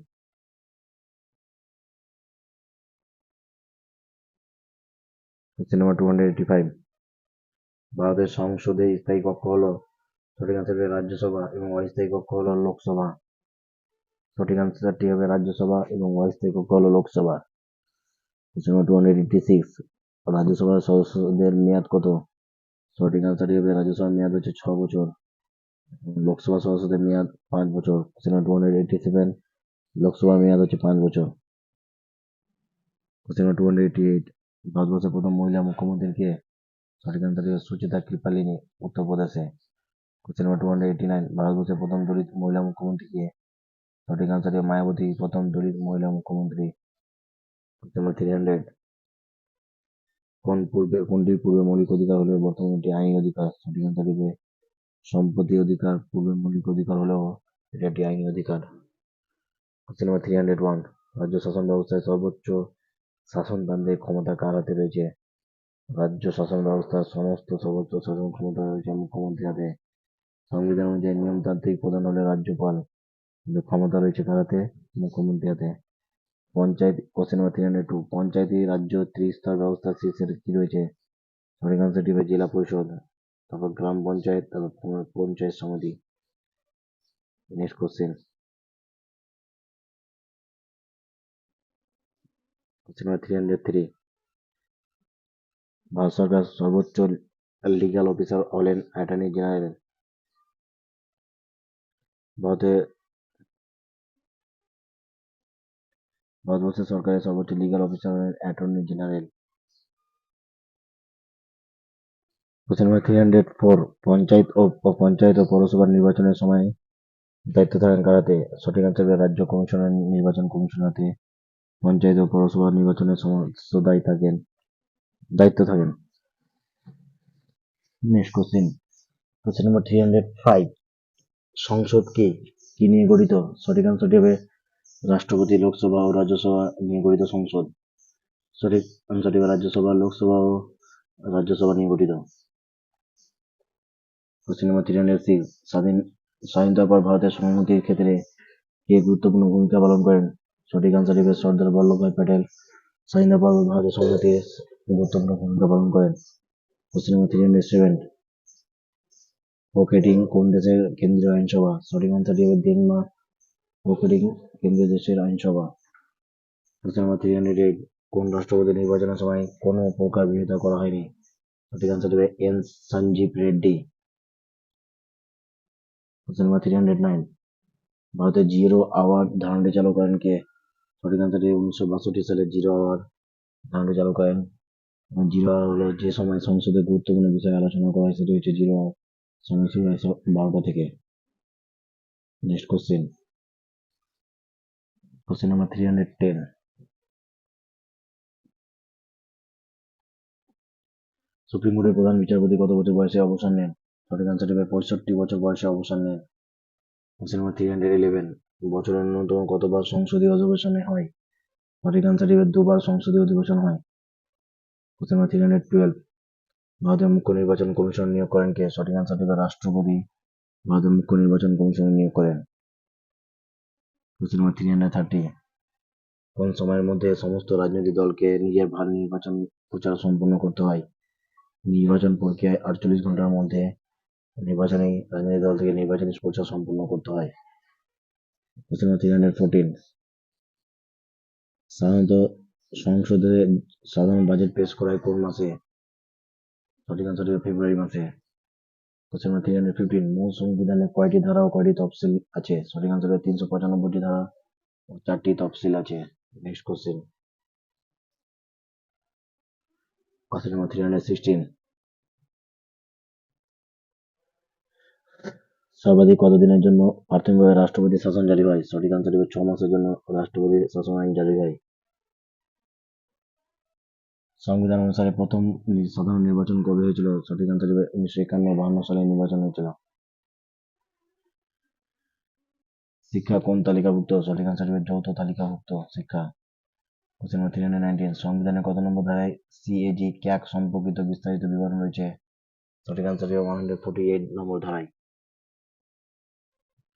Question number 285। ভারতের সংসদের স্থায়ী কক্ষ হলো? সঠিক আনসার হবে রাজ্যসভা এবং অস্থায়ী কক্ষ হলো লোকসভা। সঠিক আনসারটি হবে রাজ্যসভা এবং অস্থায়ী কক্ষ হলো লোকসভা। Question number 286। রাজ্যসভার সদস্যদের মেয়াদ কত? সঠিক আনসারটি হবে রাজ্যসভার মেয়াদ হচ্ছে 6 বছর। লোকসভা সদস্যদের মেয়াদ 5 বছর। Question number 287। লোকসভার মেয়াদ হচ্ছে 5 বছর। Question number 288। ভারতবর্ষের প্রথম মহিলা মুখ্যমন্ত্রী কে? সঠিক আনসারটি হবে সুচেতা কৃপালিনী উত্তরপ্রদেশে। Question number 289। ভারতবর্ষের প্রথম দলিত মহিলা মুখ্যমন্ত্রী কে? সঠিক আনসারটি হবে মায়াবতী প্রথম দলিত মহিলা মুখ্যমন্ত্রী। Question number 300। কোনটির পূর্বে মৌলিক অধিকার হলেও বর্তমানে এটি আইনি অধিকার? সঠিক আনসারটি হবে সম্পত্তি অধিকার পূর্বে মৌলিক অধিকার হলেও এটি একটি আইনি অধিকার। Question number 301। রাজ্য শাসন ব্যবস্থায় সর্বোচ্চ শাসনতান্ত্রিক ক্ষমতা কার হাতে রয়েছে? রাজ্য শাসন ব্যবস্থার সমস্ত সর্বোচ্চ শাসন ক্ষমতা রয়েছে মুখ্যমন্ত্রীর হাতে। সংবিধান অনুযায়ী নিয়মতান্ত্রিক প্রধান হলে রাজ্যপাল, কিন্তু ক্ষমতা রয়েছে কার হাতে? মুখ্যমন্ত্রীর হাতে। পঞ্চায়েত। Question number 302। পঞ্চায়েতি রাজ্য ত্রিস্তর ব্যবস্থা শীর্ষে কি রয়েছে? সঠিক আনসারটি হবে জেলা পরিষদ, তারপর গ্রাম পঞ্চায়েত, তারপর পঞ্চায়েত সমিতি। Next question. Question number 303। Bharat সরকার সর্বোচ্চ লিগ্যাল অফিসার হলেন অ্যাটর্নি জেনারেল। ভারতবর্ষের সরকারের সর্বোচ্চ লিগ্যাল অফিসার হলেন attorney general. Question number 304। Panchayat ও পৌরসভার নির্বাচনের সময় দায়িত্ব থাকেন কার হাতে? সঠিক আনসার হবে রাজ্য কমিশনার নির্বাচন কমিশনার হাতে পঞ্চায়েত ও পৌরসভা নির্বাচনের সমস্ত দায়িত্ব থাকেন। Next question. Question number 305। সংসদ কি নিয়ে গঠিত? সঠিক আনসারটি হবে রাষ্ট্রপতি লোকসভা ও রাজ্যসভা নিয়ে গঠিত সংসদ। সঠিক আনসারটি হবে রাজ্যসভা, লোকসভা ও রাজ্যসভা নিয়ে গঠিত। কোশ্চেন নাম্বার 306, স্বাধীনতার পর ভারতের সংহতির ক্ষেত্রে কে গুরুত্বপূর্ণ ভূমিকা পালন করেন? সঠিক আনসার হবে সর্দার বল্লভভাই প্যাটেল স্বাধীনতার পর ভারতের সংহতিতে গুরুত্বপূর্ণ ভূমিকা পালন করেন। কোশ্চেন নাম্বার 307, হোকেটিং কোন দেশের কেন্দ্রীয় আইনসভা? সঠিক আনসারটি হবে ডেনমার্ক। হোকেটিং কেন্দ্রীয় দেশের আইনসভা। কোশ্চেন নাম্বার 308, কোন রাষ্ট্রপতি নির্বাচনের সময় কোনো প্রকার বিরোধিতা করা হয়নি? সঠিক আনসার হবে N Sanjiva Reddy. Question number 309, ভারতের জিরো আওয়ার ধারণাটি চালু করেন কে? সঠিক আনসারটি 1962 সালে জিরো আওয়ার ধারণাটি চালু করেন। জিরো আওয়ার হলো যে সময় সংসদে গুরুত্বপূর্ণ বিষয়ে আলোচনা করা হয়, সেটি হচ্ছে জিরো আওয়ার। সময় শুরু হয় 12টা থেকে। নেক্সট কোশ্চেন নাম্বার 310, সুপ্রিম কোর্টের প্রধান বিচারপতি কত বছর বয়সে অবসর নেন? সঠিক আনসার হবে 65 বছর বয়সে অবসর নেন। কোশ্চেন নাম্বার 311, বছরের ন্যূনতম কতবার সংসদীয় অধিবেশনে হয়? সঠিক আনসার হবে 2বার সংসদীয় অধিবেশন হয়। কোশ্চেন নাম্বার 312, ভারতের মুখ্য নির্বাচন কমিশন নিয়োগ করেন কে? সঠিক আনসার হবে রাষ্ট্রপতি ভারতের মুখ্য নির্বাচন কমিশন নিয়োগ করেন। কোশ্চেন নাম্বার 330, কোন সময়ের মধ্যে সমস্ত রাজনৈতিক দলকে নিজের ভার নির্বাচন প্রচার সম্পন্ন করতে হয়? নির্বাচন প্রক্রিয়ায় 48 ঘন্টার মধ্যে রাজনৈতিক দল থেকে নির্বাচনী প্রচার সম্পন্ন করতে হয়। কোশ্চেন নাম্বার 314, সাধারণত সংসদে সাধারণ বাজেট পেশ করা হয় কোন মাসে? সঠিক আনসার হবে ফেব্রুয়ারি মাসে। কোশ্চেন নাম্বার 315, মূল সংবিধানে কয়টি ধারা ও কয়টি তফসিল আছে? সঠিক আনসার হবে 395টি ধারা ও 4টি তফসিল আছে। নেক্সট কোশ্চেন নাম্বার 316, সর্বাধিক কতদিনের জন্য প্রাথমিকভাবে রাষ্ট্রপতি শাসন জারি হয়? সঠিক আনসার হবে 6 মাসের জন্য রাষ্ট্রপতি শাসন আইন জারি হয়। সংবিধান অনুসারে প্রথম সাধারণ নির্বাচন কবে হয়েছিল? সঠিক আনসার হবে 1951-52 সালে নির্বাচন হয়েছিল। শিক্ষা কোন তালিকাভুক্ত? সঠিক আনসার হবে যৌথ তালিকাভুক্ত শিক্ষা। কোশ্চেন নাম্বার 319, সংবিধানের কত নম্বর ধারায় সিএজি ক্যাগ সম্পর্কিত বিস্তারিত বিবরণ রয়েছে? সঠিক আনসার হবে 148 নম্বর ধারায়।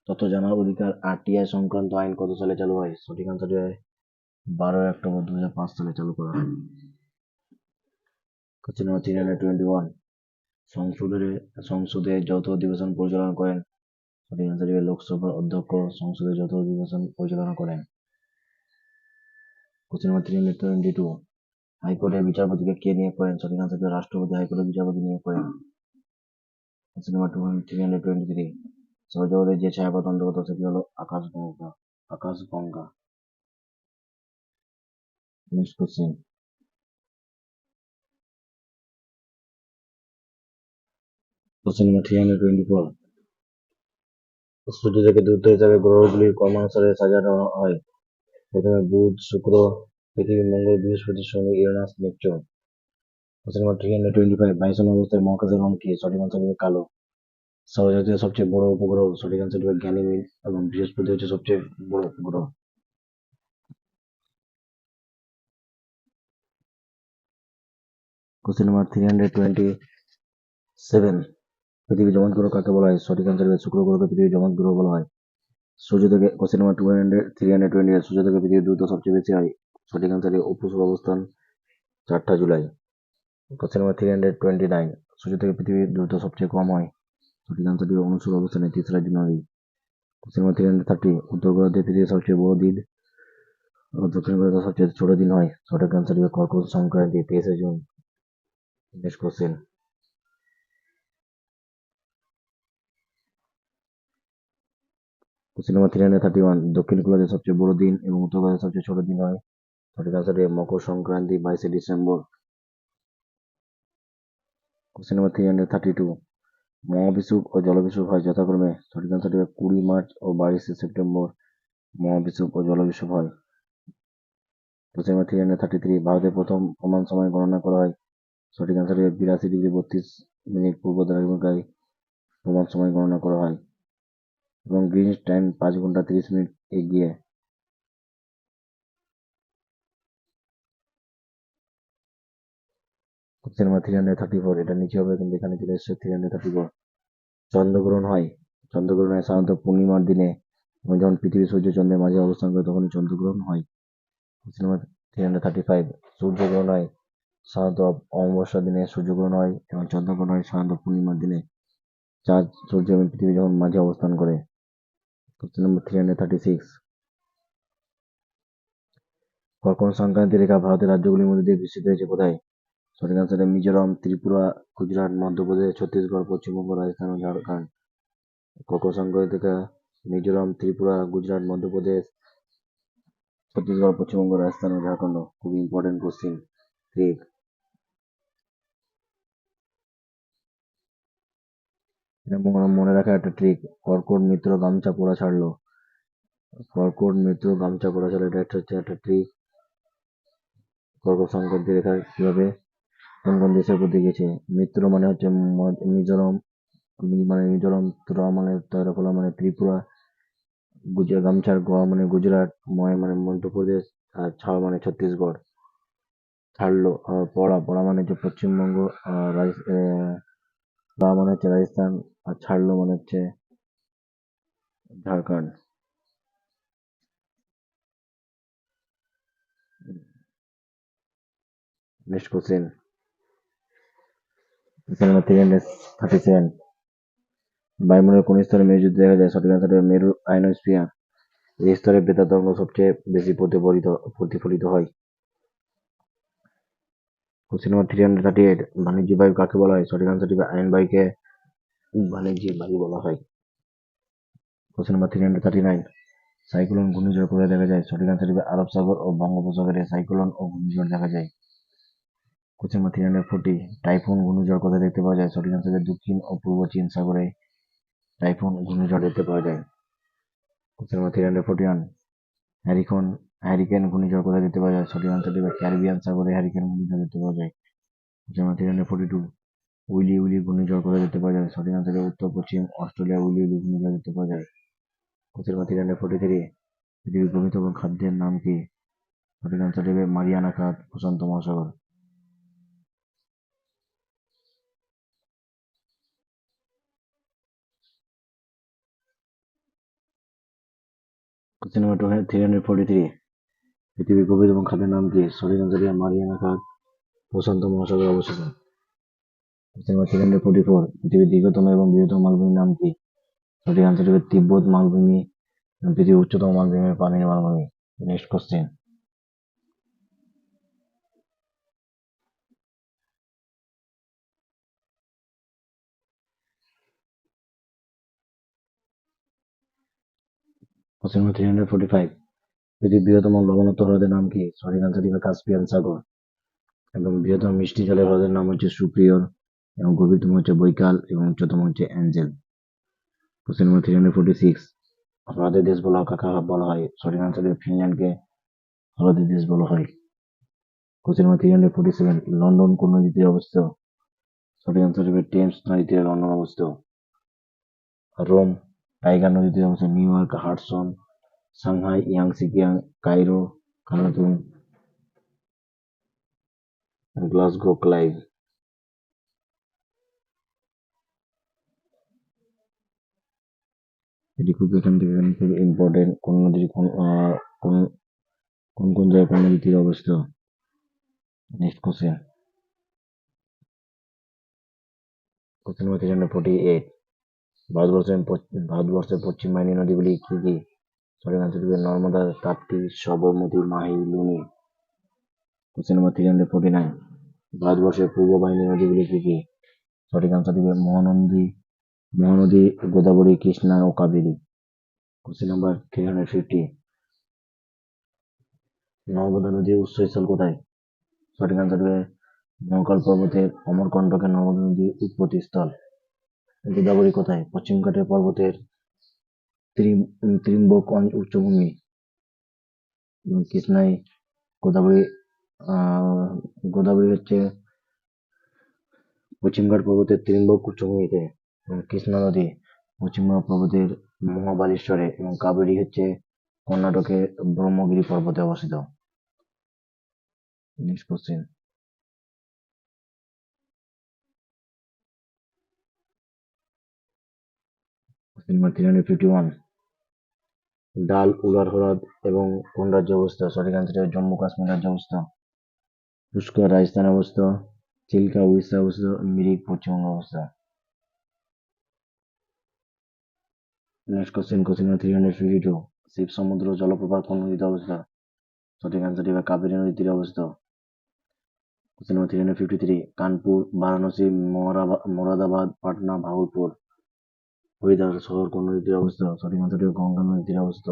তথ্য জানার অধিকার আরটিআই সংক্রান্ত আইন কত সালে চালু হয়? সঠিক আনসার হবে 12 অক্টোবর 2005 সালে চালু করা হয়। কোশ্চেন নাম্বার 321, সংসদে যৌথ অধিবেশন পরিচালনা করেন? সঠিক আনসার হবে লোকসভার অধ্যক্ষ সংসদে যৌথ অধিবেশন পরিচালনা করেন। কোশ্চেন নাম্বার 322, হাইকোর্টের বিচারপতিকে কে নিয়োগ করেন? সঠিক আনসার হবে রাষ্ট্রপতি হাইকোর্টের বিচারপতি নিয়োগ করেন। কোশ্চেন নাম্বার 323, সৌরজগতের যে ছায়াপথ অন্তর্গত সেটি হলো আকাশগঙ্গা। নেক্সট কোশ্চেন নাম্বার 324, সূর্য থেকে দূরত্ব হিসাবে গ্রহগুলির ক্রমানুসারে সাজানো হয়। প্রথমে বুধ, শুক্র, পৃথিবী, মঙ্গল, বৃহস্পতি, শনি, ইউরেনাস, নেপচুন। কোশ্চেন নাম্বার 325, 22 অবস্থায় মহাকাশের রং কি? সঠিক আনসার হবে কালো। সৌরজগতের সবচেয়ে বড় উপগ্রহ? সঠিক আনসার হবে গ্যানিমিড এবং বৃহস্পতি হচ্ছে সবচেয়ে বড় উপগ্রহ। কোশ্চেন নাম্বার 327, পৃথিবী জমজ গ্রহ কাকে বলা হয়? সঠিক আনসার হবে শুক্র গ্রহকে পৃথিবী জমজ গ্রহ বলা হয়। সূর্য থেকে কোশ্চেন নাম্বার 328, সূর্য থেকে পৃথিবীর দূরত্ব সবচেয়ে বেশি হয়। সঠিক আনসার হবে অপুষ্প অবস্থান 4টা জুলাই। কোশ্চেন নাম্বার 329, সূর্য থেকে পৃথিবীর দূরত্ব সবচেয়ে কম হয়। সঠিক আনসার হবে অনুসর অবস্থানে 3রা জানুয়ারি। কোশ্চেন নাম্বার 330, উত্তর গোলার্ধে পৃথিবীর সবচেয়ে বড় দিন ও দক্ষিণ গোলার্ধে সবচেয়ে ছোট দিন হয়। সঠিক আনসার হবে কর্কট সংক্রান্তি 23শে জুন। নেক্সট কোশ্চেন নাম্বার 331, দক্ষিণ গোলার্ধে সবচেয়ে বড় দিন এবং উত্তর গোলার্ধে সবচেয়ে ছোট দিন হয়। সঠিক আনসার হবে Makar Sankranti 22শে December. Question number 332, মহাবিষুব ও জলবিষুব হয় যথাক্রমে? সঠিক আনসার হবে 20 মার্চ ও 22শে সেপ্টেম্বর মহাবিষুব ও জলবিষুব হয়। কোশ্চেন নাম্বার 333, ভারতের প্রথম প্রমাণ সময় গণনা করা হয়। সঠিক আনসার হবে 82°32' পূর্ব দ্রাঘিমায় প্রমাণ সময় গণনা করা হয় এবং গ্রিনিচ টাইম 5 ঘন্টা 30 মিনিট এগিয়ে। কোশ্চেন নাম্বার 334, এটা নিচে হবে কিন্তু এখানে চলে এসেছে 334। চন্দ্রগ্রহণ হয়, চন্দ্রগ্রহণ হয় সাধারণত পূর্ণিমার দিনে, এবং যখন পৃথিবী সূর্য চন্দ্রের মাঝে অবস্থান করে তখন চন্দ্রগ্রহণ হয়। কোশ্চেন নাম্বার 335, সূর্যগ্রহণ হয় সাধারণত অমাবস্যার দিনে, সূর্যগ্রহণ হয় এবং চন্দ্রগ্রহণ হয় সাধারণত পূর্ণিমার দিনে, চাঁদ সূর্য এবং পৃথিবী যখন মাঝে অবস্থান করে। কোশ্চেন নাম্বার 336, কর্কট সংক্রান্তি রেখা ভারতের রাজ্যগুলির মধ্যে দিয়ে বিস্তৃত হয়েছে কোথায়? সঠিক আনসার মিজোরাম, ত্রিপুরা, গুজরাট, মধ্যপ্রদেশ, ছত্তিশগড়, পশ্চিমবঙ্গ, রাজস্থান ও ঝাড়খণ্ড। কর্কট সংক্রান্তি রেখা মিজোরাম, ত্রিপুরা, গুজরাট, মধ্যপ্রদেশ, ছত্তিশগড়, পশ্চিমবঙ্গ, রাজস্থান ও ঝাড়খণ্ড। খুব ইম্পর্টেন্ট কোশ্চিন। ট্রিক, এটা মনে রাখা একটা ট্রিক। কর্কট মিত্র গামছা পরা ছাড়লো, কর্কট মিত্র গামছা পরা ছাড়লো, এটা হচ্ছে একটা ট্রিক। কর্কট সংক্রান্তি রেখা কিভাবে কোন কোন দেশের প্রতি গেছে? মিত্র মানে হচ্ছে মিজোরাম, মানে মিজোরাম, ত্রা মানে তৈরফলা মানে ত্রিপুরা, গুজরাট, গামছার গোয়া মানে গুজরাট, ময় মানে মধ্যপ্রদেশ, আর ছাড় মানে ছত্তিশগড়। ছাড়লো পড়া, পড়া মানে হচ্ছে পশ্চিমবঙ্গ, আর রা মানে হচ্ছে রাজস্থান, আর ছাড়লো মানে হচ্ছে ঝাড়খণ্ড। নেক্সট কোশ্চেন, এখানে 337, বায়ুমণ্ডলের কোন স্তরে মেরুযুদ্ধ দেখা যায়? সঠিক আনসার মেরু আয়নোস্ফিয়ার। এই স্তরে বেতা তরঙ্গ সবচেয়ে বেশি প্রতিফলিত হয়। কোশ্চেন নাম্বার 338, বাণিজ্য বায়ু কাকে বলা হয়? সঠিক আনসার আয়ন বায়ুকে বাণিজ্যিক বায়ু বলা হয়। কোশ্চেন নাম্বার 339, সাইক্লোন ঘূর্ণিঝড় কোথায় দেখা যায়? সঠিক আনসার আরব সাগর ও বঙ্গোপসাগরে সাইক্লোন ও ঘূর্ণিঝড় দেখা যায়। কোশ্চেন নাম্বার 340, টাইফুন ঘূর্ণিঝড় কোথায় দেখতে পাওয়া যায়? সঠিক আনসার দক্ষিণ ও পূর্ব চীন সাগরে টাইফুন ঘূর্ণিঝড় দেখতে পাওয়া যায়। কোশ্চেন নাম্বার 341, হ্যারিকেন ঘূর্ণিঝড় কোথায় দেখতে পাওয়া যায়? সঠিক আনসার ক্যারিবিয়ান সাগরে হ্যারিকেন ঘূর্ণিঝড় দেখতে পাওয়া যায়। কোশ্চেন নাম্বার 342, উইলি উইলি ঘূর্ণিঝড় কোথায় দেখতে পাওয়া যায়? সঠিক আনসার উত্তর পশ্চিম অস্ট্রেলিয়া উইলি উইলি ঘূর্ণিঝড় দেখতে পাওয়া যায়। কোশ্চেন নাম্বার 343, পৃথিবীর গভীরতম খাদ্যের নাম কি? সঠিক আনসার দেবে মারিয়ানা খাত, প্রশান্ত মহাসাগর। কোশ্চেন নাম্বার 343, পৃথিবীর গভীরতম খাতের নাম কি? সঠিক আনসার মারিয়ানা খাত, প্রশান্ত মহাসাগরে অবস্থিত। কোশ্চেন নাম্বার 344, পৃথিবীর দীর্ঘতম এবং বৃহত্তম মালভূমির নাম কি? সঠিক আনসার হবে তিব্বত মালভূমি, এবং পৃথিবীর উচ্চতম মালভূমি পানির মালভূমি। নেক্সট কোশ্চেন, কোশ্চেন নাম্বার 345, পৃথিবীর বৃহত্তম লবণাক্ত হ্রদের নাম কি? সঠিক আনসার হবে কাস্পিয়ান সাগর, এবং বৃহত্তম মিষ্টি জলের হ্রদের নাম হচ্ছে সুপ্রিয়র, এবং গভীরতম হচ্ছে বৈকাল, এবং উচ্চতম হচ্ছে অ্যাঞ্জেল। কোশ্চেন নাম্বার 346, হ্রদের দেশ কাকে বলা হয়? সঠিক আনসার ফিনল্যান্ডকে হ্রদের দেশ বলা হয়। কোশ্চেন নাম্বার 347, লন্ডন কোন নদীতে অবস্থিত? সঠিক আনসার হবে টেমস নদীতে লন্ডন অবস্থিত। রোম টাইগার নদীতে অবস্থিত। New York Hudson, Shanghai Yangtze Kiang, Cairo খানাতুন, গ্লাসগো ক্লাইভ। এটি খুব এখান থেকে খুব ইম্পর্টেন্ট। কোন নদীর কোন কোন কোন জায়গায় কোন নদীর তীরে অবস্থিত। নেক্সট কোশ্চেন, কোশ্চেন নাম্বার 348, ভারতবর্ষের পশ্চিম বাহিনী নদীগুলি কি কি? সঠিক আনসার হবে নর্মদা, তাপ্তি, সবরমতী, মাহি, লুনি। কোশ্চেন নাম্বার 349, ভারতবর্ষের পূর্ব বাহিনী নদীগুলি কি কি? সঠিক আনসার হবে মহানদী, গোদাবরী, কৃষ্ণা ও কাবেরী। কোশ্চেন নাম্বার 350, নর্মদা নদীর উৎসস্থল কোথায়? সঠিক আনসার হবে মহাকাল পর্বতের অমরকণ্টকে নর্মদা নদীর উৎপত্তিস্থল। গোদাবরী কোথায়? পশ্চিমঘাটের পর্বতের ত্রিম্বক উচ্চভূমি, এবং কৃষ্ণায় গোদাবরী গোদাবরী হচ্ছে পশ্চিমঘাট পর্বতের ত্রিম্বক উচ্চভূমিতে, এবং কৃষ্ণা নদী পশ্চিমবঙ্গ পর্বতের মহাবালেশ্বরে, এবং কাবেরী হচ্ছে কর্ণাটকের ব্রহ্মগিরি পর্বতে অবস্থিত। নেক্সট কোশ্চেন, কোশ্চেন নাম্বার 351, ডাল উলার হ্রদ এবং কোন রাজ্যে অবস্থিত? সঠিক আনসার হবে জম্মু কাশ্মীর রাজ্যে অবস্থিত। পুষ্কর রাজস্থানে অবস্থিত, চিল্কা উড়িষ্যায় অবস্থিত, মিরিক পশ্চিমবঙ্গে অবস্থিত। নেক্সট কোশ্চেন নাম্বার 352, শিব সমুদ্র জলপ্রপাত কোন নদীতে অবস্থিত? সঠিক আনসারটি হবে কাবেরী নদীর তীরে অবস্থিত। কোশ্চেন নাম্বার 353, কানপুর, বারাণসী, মোরাদাবাদ, পাটনা, ভাগলপুর, হরিদ্বার শহর কোন নদীর তীরে অবস্থিত? সঠিক আনসারটি হবে গঙ্গা নদীর তীরে অবস্থিত।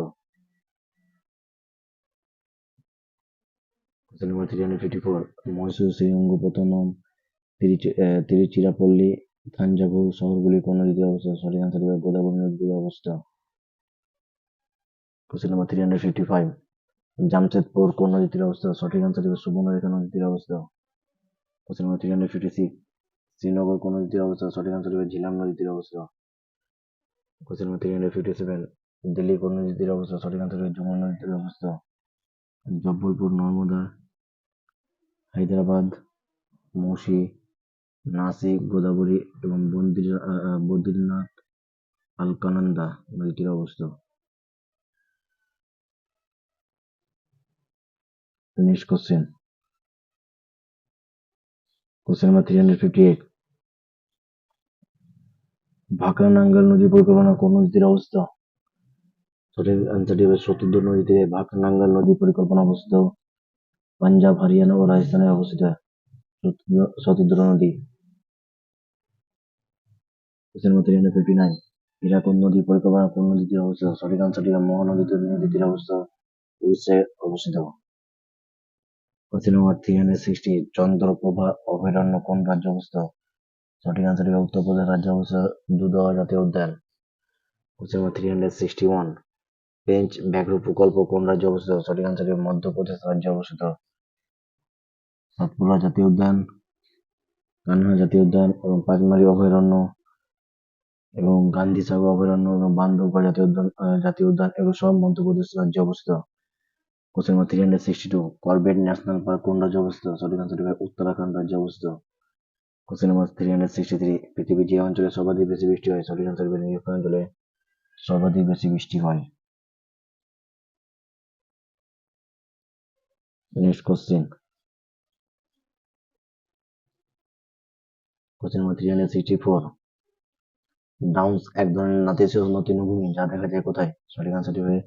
কোশ্চেন নাম্বার 354, মহীশূর, শ্রীরঙ্গপত্তনম, তিরুচিরাপল্লী, থাঞ্জাভুর শহরগুলি কোন নদীর তীরে অবস্থিত? সঠিক আনসারটি হবে গোদাবরী নদীর তীরে অবস্থিত। কোশ্চেন নাম্বার 355, জামশেদপুর কোন নদীর তীরে অবস্থিত? সঠিক আনসারটি হবে সুবর্ণরেখা নদীর তীরে অবস্থিত। কোশ্চেন নাম্বার 356, শ্রীনগর কোন নদীর তীরে অবস্থিত? সঠিক আনসারটি হবে ঝিলাম নদীর তীরে অবস্থিত। কোশ্চেন নাম্বার 357, দিল্লি কোন নদীর তীরে অবস্থিত? সঠিক আনসারটি হবে যমুনা নদীর তীরে অবস্থিত। জব্বলপুর, নর্মদা, হায়দ্রাবাদ, মুন্সি, নাসিক, গোদাবরী এবং বদ্রীনাথ আলকানন্দা নদীর তীরে অবস্থিত। নেক্সট কোশ্চেন নাম্বার 358, ভাকরা নাঙ্গল নদী পরিকল্পনা কোন নদীর তীরে অবস্থিত? সঠিক আনসারটি হবে শতদ্রু নদী তীরে ভাকরা নাঙ্গল নদী পরিকল্পনা অবস্থিত। পাঞ্জাব, হরিয়ানা ও রাজস্থানে অবস্থিত শতদ্রু নদী। কোশ্চেন নাম্বার 359, হীরাকুদ নদী পরিকল্পনা কোন নদীর তীরে অবস্থিত? সঠিক আনসারটি হবে মহানদী নদীর তীরে অবস্থিত, উড়িষ্যায় অবস্থিত। কোশ্চেন নাম্বার 360, চন্দ্রপ্রভা অভয়ারণ্য কোন রাজ্যে অবস্থিত? সঠিক আনসারটি হবে উত্তরপ্রদেশ রাজ্যে অবস্থিত দুধওয়া জাতীয় উদ্যান। কোশ্চেন নাম্বার 361, পেঞ্চ ব্যাঘ্র প্রকল্প কোন রাজ্যে অবস্থিত? সঠিক আনসারটি হবে মধ্যপ্রদেশ রাজ্যে অবস্থিত। সাতপুরা জাতীয় উদ্যান, কানহা জাতীয় উদ্যান এবং পাঁচমারি অভয়ারণ্য এবং গান্ধী সাগর অভয়ারণ্য এবং বান্ধবগড় জাতীয় উদ্যান এগুলো সব মধ্যপ্রদেশ রাজ্যে অবস্থিত। Question number 362, Corbett national park কোন রাজ্যে অবস্থিত? সঠিক আনসারটি হবে উত্তরাখণ্ড রাজ্যে অবস্থিত। কোশ্চেন নাম্বার 363, পৃথিবীর যে অঞ্চলে সর্বাধিক বেশি বৃষ্টি হয়? সঠিক আনসার হবে নিরক্ষীয় অঞ্চলে সর্বাধিক বেশি বৃষ্টি হয়। নেক্সট কোশ্চেন নাম্বার 364, ডাউন্স এক ধরনের নাতিশীতোষ্ণ তৃণভূমি যা দেখা যায় কোথায়? সঠিক আনসারটি হবে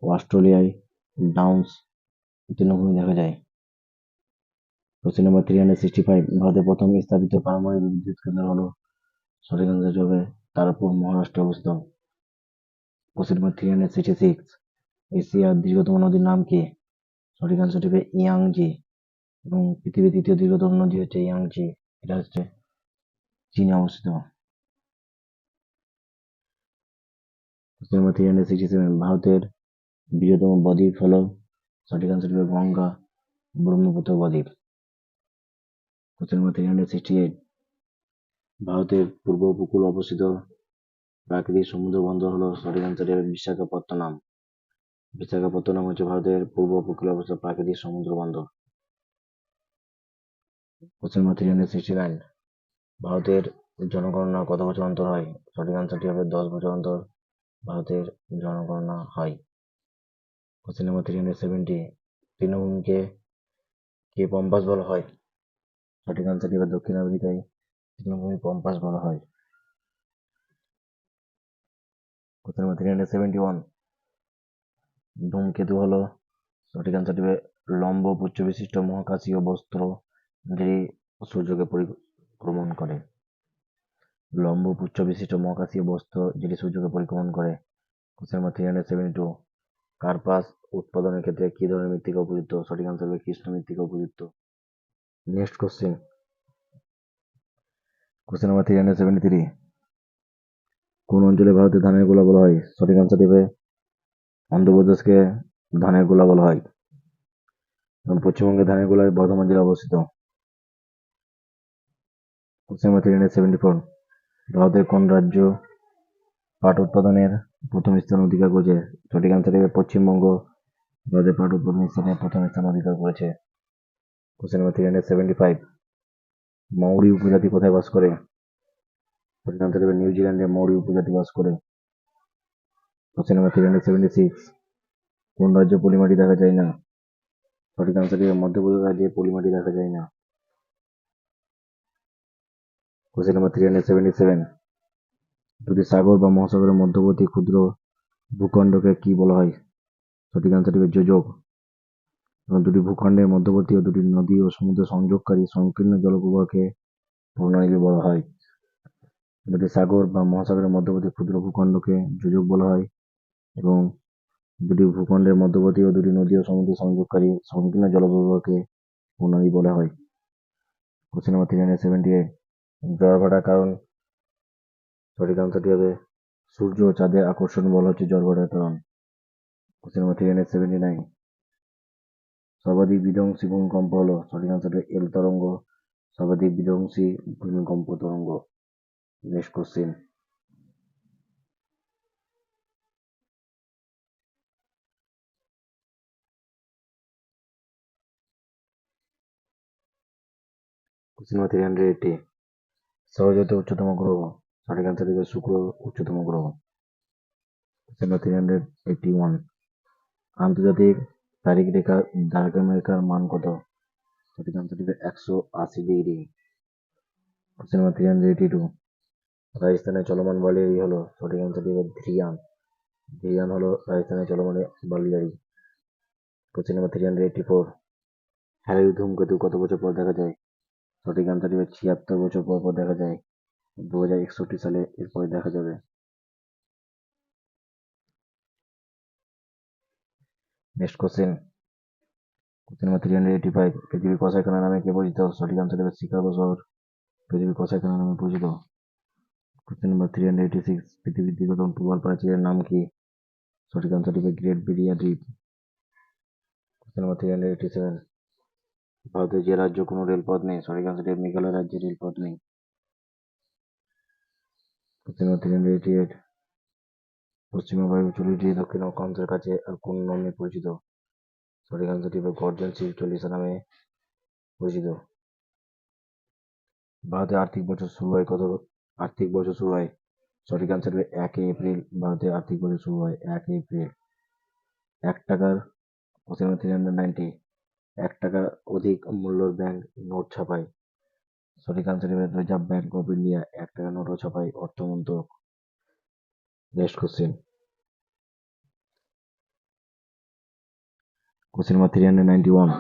অস্ট্রেলিয়ায় ডাউন্স তৃণভূমি দেখা যায়। কোশ্চেন নাম্বার 365, ভারতের প্রথম স্থাপিত পারমাণবিক বিদ্যুৎ কেন্দ্র হলো? সঠিক আনসার হবে তারাপুর, মহারাষ্ট্রে অবস্থিত। কোশ্চেন নাম্বার 366, এশিয়ার দীর্ঘতম নদীর নাম কি? সঠিক আনসারটি হবে ইয়াংজি এবং পৃথিবীর তৃতীয় দীর্ঘতম নদী হচ্ছে ইয়াংজি, এটা হচ্ছে চীনে অবস্থিত। কোশ্চেন নাম্বার 367, ভারতের বৃহত্তম বদ্বীপ হলো? সঠিক আনসার হবে গঙ্গা ব্রহ্মপুত্র বদ্বীপ। কোশ্চেন নাম্বার 368, ভারতের পূর্ব উপকূল অবস্থিত প্রাকৃতিক সমুদ্র বন্দর হলো? সঠিক আনসার হবে বিশাখাপত্তনম। বিশাখাপত্তনম হচ্ছে ভারতের পূর্ব উপকূলে অবস্থিত প্রাকৃতিক সমুদ্র বন্দর। কোশ্চেন নাম্বার 369, ভারতের জনগণনা কত বছর অন্তর হয়? সঠিক আনসারটি হবে 10 বছর অন্তর ভারতের জনগণনা হয়। কোশ্চেন নাম্বার 370, তৃণভূমিকে কে পম্পাস বলা হয়? সঠিক আনসারটি হবে দক্ষিণ আমেরিকায় তৃণভূমি পম্পাস বলা হয়। কোশ্চেন নাম্বার 371, ধূমকেতু হলো? সঠিক আনসারটি হবে লম্ব পুচ্ছ বিশিষ্ট মহাকাশীয় বস্তু যেটি সূর্যকে পরিক্রমণ করে। লম্ব পুচ্ছ বিশিষ্ট মহাকাশীয় বস্তু যেটি সূর্যকে পরিক্রমণ করে। কোশ্চেন নাম্বার 372, কার্পাস উৎপাদনের ক্ষেত্রে কি ধরনের মৃত্তিকা উপযুক্ত? সঠিক আনসার হবে কৃষ্ণ মৃত্তিকা উপযুক্ত। নেক্সট কোশ্চেন নাম্বার 373, কোন অঞ্চলে ভারতের ধানের গোলা বলা হয়? সঠিক আনসার হবে অন্ধ্রপ্রদেশকে ধানের গোলা বলা হয় এবং পশ্চিমবঙ্গের ধানের গোলায় বর্ধমান জেলা অবস্থিত। কোশ্চেন নাম্বার 374, ভারতের কোন রাজ্য পাট উৎপাদনের প্রথম স্থান অধিকার করেছে? সঠিক আনসার হবে পশ্চিমবঙ্গ ভারতের পাট উৎপাদনের স্থানে প্রথম স্থান অধিকার করেছে। কোশ্চেন নাম্বার 375, মৌরি উপজাতি কোথায় বাস করে? সঠিক আনসার হবে নিউজিল্যান্ডে মৌরি উপজাতি বাস করে। কোশ্চেন নাম্বার 376, কোন রাজ্যে পলিমাটি দেখা যায় না? সঠিক আনসারটি মধ্যপ্রদেশ রাজ্যে পলিমাটি দেখা যায় না। কোশ্চেন নাম্বার 377, দুটি সাগর বা মহাসাগরের মধ্যবর্তী ক্ষুদ্র ভূখণ্ডকে কি বলা হয়? সঠিক আনসারটি যোজক। এবং দুটি ভূখণ্ডের মধ্যবর্তী ও দুটি নদী ও সমুদ্র সংযোগকারী সংকীর্ণ জলপ্রবাহকে প্রণালী বলা হয়। দুটি সাগর বা মহাসাগরের মধ্যবর্তী ক্ষুদ্র ভূখণ্ডকে যোজক বলা হয় এবং দুটি ভূখণ্ডের মধ্যবর্তী ও দুটি নদী ও সমুদ্র সংযোগকারী সংকীর্ণ জলপ্রবাহকে প্রণালী বলা হয়। কোশ্চেন নাম্বার 378, জ্বর ভাটার কারণ? সঠিক আনসারটি হবে সূর্য ও চাঁদের আকর্ষণ বল হচ্ছে জ্বর ভাটার কারণ। কোশ্চেন নাম্বার 379, সর্বাধিক বিধ্বংসী ভূমিকম্প হলো? সঠিক আনসারটি এল তরঙ্গ সর্বাধিক বিধ্বংসী ভূমিকম্প তরঙ্গ। নেক্সট কোশ্চেন, কোশ্চেন নাম্বার 380, সৌরজগতের উচ্চতম গ্রহ? সঠিক আনসারটি হবে শুক্র উচ্চতম গ্রহ। কোশ্চেন নাম্বার 381, আন্তর্জাতিক তারিখ রেখা দ্রাঘিমারেখার মান কত? সঠিক আনসারটি হবে 180 ডিগ্রি। কোশ্চেন নাম্বার 382, রাজস্থানের চলমান বালিয়াড়ি হলো? সঠিক আনসারটি হবে ধীরান। ধীরান হলো রাজস্থানের চলমান বালিয়াড়ি। কোশ্চেন নাম্বার 384, হ্যালির ধূমকেতু কত বছর পর দেখা যায়? সঠিক আনসারটি হবে 76 বছর পর পর দেখা যায়। 2061 সালে এরপরে দেখা যাবে। নেক্সট কোশ্চেন, কোশ্চেন নাম্বার 385, পৃথিবীর কসাইখানা নামে কে পরিচিত? সঠিক আনসারটি হবে শিকাগো শহর পৃথিবীর কসাইখানা নামে পরিচিত। কোশ্চেন নাম্বার 386, পৃথিবীর দীর্ঘতম প্রবাল প্রাচীরের নাম কি? সঠিক আনসারটি হবে Great Barrier Reef. Question number 387, ভারতের যে রাজ্য কোনো রেলপথ নেই? সঠিক আনসারটি হবে মেঘালয় রাজ্যে রেলপথ নেই। কোশ্চেন নাম্বার 388, পশ্চিমা বায়ু চুলিটি দক্ষিণ অক্ষাংশের কাছে আর কোন নামে পরিচিত? সঠিক আনসারটি হবে গর্জন 640 নামে পরিচিত। ভারতের আর্থিক বছর শুরু হয় কত? আর্থিক বছর শুরু হয়, সঠিক আনসার হবে 1 এপ্রিল। ভারতের আর্থিক বছর শুরু হয় 1 এপ্রিল। 1 টাকার, কোশ্চেন নাম্বার 390, 1 টাকার অধিক মূল্যর ব্যাংক নোট ছাপায়? সঠিক আনসার হবে রিজার্ভ ব্যাংক অফ ইন্ডিয়া। 1 টাকার নোটও ছাপায় অর্থ মন্ত্রক। নেক্সট কোশ্চেন, কোশ্চেন নাম্বার 391,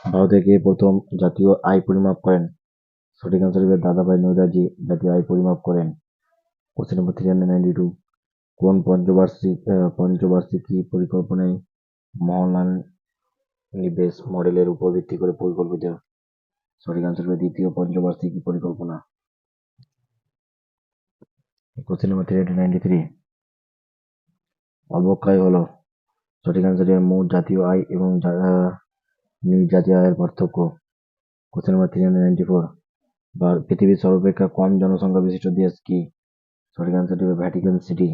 ভারতে কে প্রথম জাতীয় আয় পরিমাপ করেন? সঠিক আনসার হবে দাদাভাই নৌরোজি জাতীয় আয় পরিমাপ করেন। কোশ্চেন নাম্বার 392, কোন পঞ্চবার্ষিকী পরিকল্পনায় মোহনলাল নিবেশ মডেলের উপর ভিত্তি করে পরিকল্পিত? সঠিক আনসার হবে দ্বিতীয় পঞ্চবার্ষিকী পরিকল্পনা। কোশ্চেন নাম্বার 393, অবক্ষয় হলো? সঠিক আনসার হবে মোট জাতীয় আয় এবং নিজ জাতীয় আয়ের পার্থক্য। কোশ্চেন নাম্বার 394, পৃথিবীর সর্বাপেক্ষা কম জনসংখ্যা বিশিষ্ট দেশ কি? সঠিক আনসারটি হবে ভ্যাটিকান সিটি।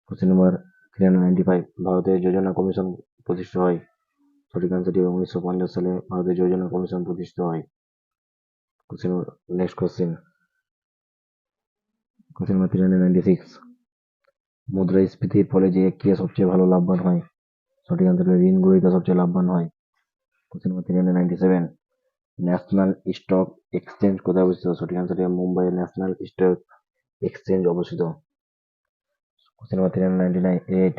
কোশ্চেন নাম্বার 395, ভারতের যোজনা কমিশন প্রতিষ্ঠা হয়? সঠিক আনসারটি হবে 1950 সালে ভারতের যোজনা কমিশন প্রতিষ্ঠিত হয়। নেক্সট কোশ্চেন, কোশ্চেন নাম্বার 396, মুদ্রাস্ফীতির ফলে যে কে সবচেয়ে ভালো লাভবান হয়? সঠিক আনসার হবে ঋণ গ্রহীতা সবচেয়ে লাভবান হয়। Question number 397, national stock exchange কোথায় অবস্থিত? সঠিক আনসার হবে মুম্বাই ন্যাশনাল স্টক এক্সচেঞ্জ অবস্থিত। কোশ্চেন নাম্বার 398,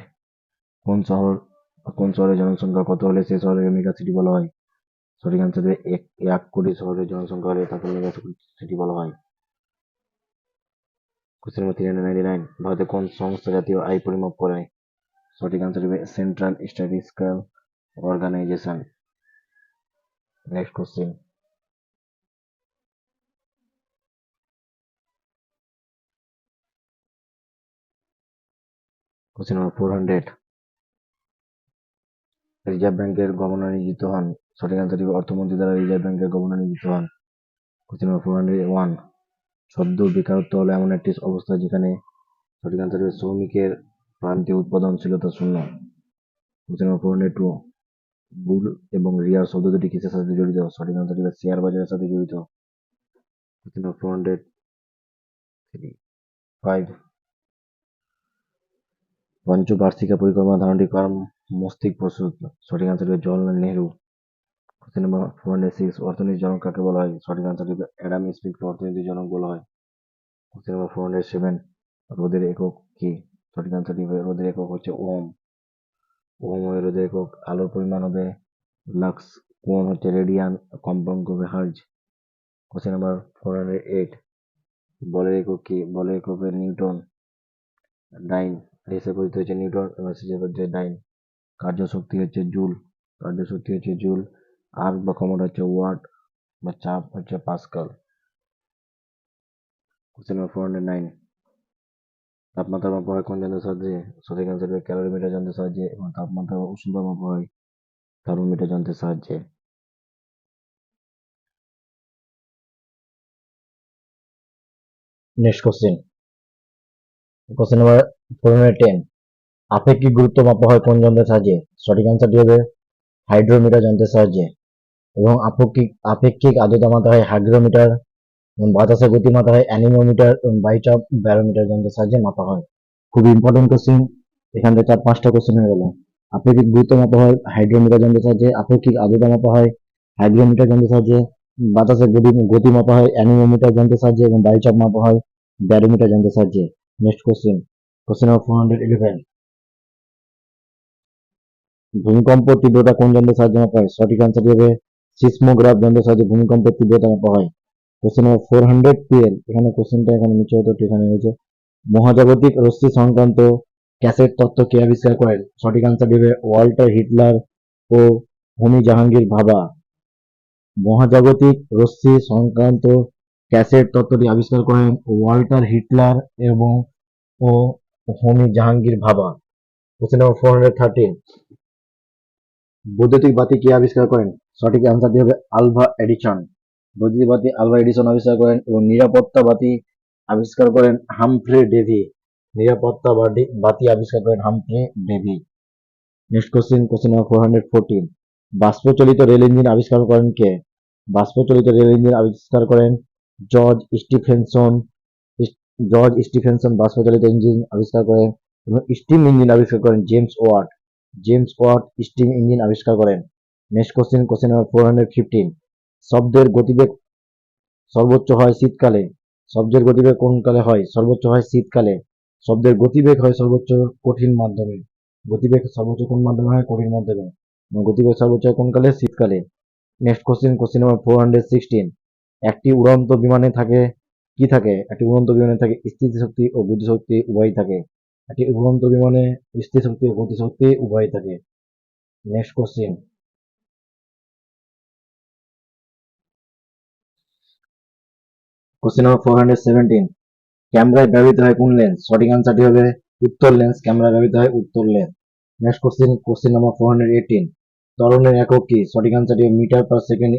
কোন শহরের জনসংখ্যা কত হলে সে শহরকে মেগা সিটি বলা হয়? সঠিক আনসার হবে 1 কোটি শহরের জনসংখ্যা হলে তাকে মেগা সিটি বলা হয়। কোশ্চেন নাম্বার 399, ভারতে কোন সংস্থা জাতীয় আয় পরিমাপ করে? সঠিক আনসার হবে Central Statistical Organisation. Next question, question number 400, reserve ব্যাংকের গভর্নর নিযুক্ত হন? সঠিক আনসার হবে অর্থমন্ত্রী দ্বারা রিজার্ভ ব্যাংকের গভর্নর নিযুক্ত হন। কোশ্চেন নাম্বার 401, সদ্য বেকারত্ব হলো এমন একটি অবস্থা যেখানে? সঠিক আনসার হবে শ্রমিকের প্রান্তিক উৎপাদনশীলতা শূন্য। কোশ্চেন নাম্বার 402, বুল এবং রিয়ার শব্দ দুটি কিসের সাথে জড়িত? সঠিক আনসার হবে শেয়ার বাজারের সাথে জড়িত। কোশ্চেন নাম্বার 405, পঞ্চবার্ষিকা পরিকল্পনা ধারণাটি কার মস্তিষ্ক প্রস্তুত? সঠিক আনসার হবে জওয়াহরলাল নেহরু। কোশ্চেন নাম্বার 406, অর্থনীতির জনক কাকে বলা হয়? সঠিক আনসার হবে অ্যাডাম স্মিথকে অর্থনীতির জনক বলা হয়। কোশ্চেন নাম্বার 407, রোদের একক কি? সঠিক আনসার হবে রোদের একক হচ্ছে ওহম। ওহম হবে রোদের একক। আলোর পরিমাণ হবে লাক্স। কোণ হচ্ছে রেডিয়ান। কম্পাঙ্ক হবে হার্জ। কোশ্চেন নাম্বার 408, বলের একক কি? বলের একক হবে নিউটন। ডাইন হিসেবে পরিচিত হচ্ছে নিউটন এবং হিসেবে হচ্ছে ডাইন। কার্যশক্তি হচ্ছে জুল। কার্যশক্তি হচ্ছে জুল। আর্ক বা ক্ষমতা হচ্ছে ওয়াট বা চাপ হচ্ছে পাস্কাল। কোশ্চেন নাম্বার 409, তাপমাত্রা মাপা হয় কোন যন্ত্রের সাহায্যে? সঠিক আনসার হবে ক্যালোরিমিটার যন্ত্রের সাহায্যে এবং তাপমাত্রা ও উষ্ণতা মাপা হয় থার্মোমিটার যন্ত্রের সাহায্যে। নেক্সট কোশ্চেন, কোশ্চেন নাম্বার 410, আপেক্ষিক গুরুত্ব মাপা হয় কোন যন্ত্রের সাহায্যে? সঠিক আনসারটি হবে হাইড্রোমিটার যন্ত্রের সাহায্যে। এবং আপেক্ষিক আপেক্ষিক আর্দ্রতা মাপা হয় হাইগ্রোমিটার এবং বাতাসের গতি মাপা হয় অ্যানিমোমিটার এবং বায়ুচাপ ব্যারোমিটার যন্ত্রের সাহায্যে মাপা হয়। খুব ইম্পর্টেন্ট কোশ্চেন, এখান থেকে 4-5টা কোশ্চেন হয়ে গেল। আপেক্ষিক গুরুত্ব মাপা হয় হাইড্রোমিটার যন্ত্রের সাহায্যে, আপেক্ষিক আর্দ্রতা মাপা হয় হাইগ্রোমিটার যন্ত্রের সাহায্যে, বাতাসের গতি মাপা হয় অ্যানিমোমিটার যন্ত্রের সাহায্যে এবং বায়ুচাপ মাপা হয় ব্যারোমিটার যন্ত্রের সাহায্যে। নেক্সট কোশ্চেন, কোশ্চেন নাম্বার 411, ভূমিকম্প তীব্রতা কোন যন্ত্রের সাহায্যে মাপা হয়? সঠিক আনসারটি হবে সিসমোগ্রাফ যন্ত্রের সাহায্যে ভূমিকম্পের তীব্রতা মাপা হয়। কোশ্চেন নাম্বার 412, এখানে কোশ্চেনটা এখানে নিচে হতো এখানে হয়েছে, মহাজাগতিক রশ্মি সংক্রান্ত ক্যাসেট তত্ত্ব কে আবিষ্কার করেন? সঠিক আনসার হবে ওয়াল্টার হিটলার ও হোমি জাহাঙ্গীর ভাবা। মহাজাগতিক রশ্মি সংক্রান্ত ক্যাসেট তত্ত্বটি আবিষ্কার করেন ওয়াল্টার হিটলার এবং ও হোমি জাহাঙ্গীর ভাবা। কোশ্চেন নাম্বার 413, বৈদ্যুতিক বাতি কে আবিষ্কার করেন? সঠিক আনসারটি হবে আলভা এডিসন। বৈদ্যুতিক বাতি আলভা এডিসন আবিষ্কার করেন এবং নিরাপত্তা বাতি আবিষ্কার করেন হামফ্রে ডেভি। নিরাপত্তা বাতি আবিষ্কার করেন Humphry Davy. Next question, question number 414, বাষ্পচালিত রেল ইঞ্জিন আবিষ্কার করেন কে? বাষ্পচালিত রেল ইঞ্জিন আবিষ্কার করেন জর্জ স্টিফেনসন। জর্জ স্টিফেনসন বাষ্পচালিত ইঞ্জিন আবিষ্কার করেন এবং স্টিম ইঞ্জিন আবিষ্কার করেন James Watt. James Watt steam engine আবিষ্কার করেন। নেক্সট কোশ্চেন, কোশ্চেন নাম্বার 415, শব্দের গতিবেগ সর্বোচ্চ হয় শীতকালে। শব্দের গতিবেগ কোন কালে হয়? সর্বোচ্চ হয় শীতকালে। শব্দের গতিবেগ হয় সর্বোচ্চ কঠিন মাধ্যমে। গতিবেগ সর্বোচ্চ কোন মাধ্যমে হয়? কঠিন মাধ্যমে। এবং গতিবেগ সর্বোচ্চ হয় কোন কালে? শীতকালে। নেক্সট কোশ্চেন, কোশ্চেন নাম্বার 416, একটি উড়ন্ত বিমানে থাকে কি থাকে? একটি উড়ন্ত বিমানে থাকে স্থিতিশক্তি ও গতিশক্তি উভয়ই থাকে। একটি উড়ন্ত বিমানে স্থিতিশক্তি ও গতিশক্তি উভয়ই থাকে। নেক্সট কোশ্চেন, কোশ্চেন নাম্বার 417, ক্যামেরায় ব্যবহৃত হয় কোন লেন্স? সঠিক আনসারটি হবে উত্তল লেন্স। ক্যামেরায় ব্যবহৃত হয় উত্তল lens. Next question, question number 418, ত্বরণের একক কি? সঠিক আনসারটি metre per second.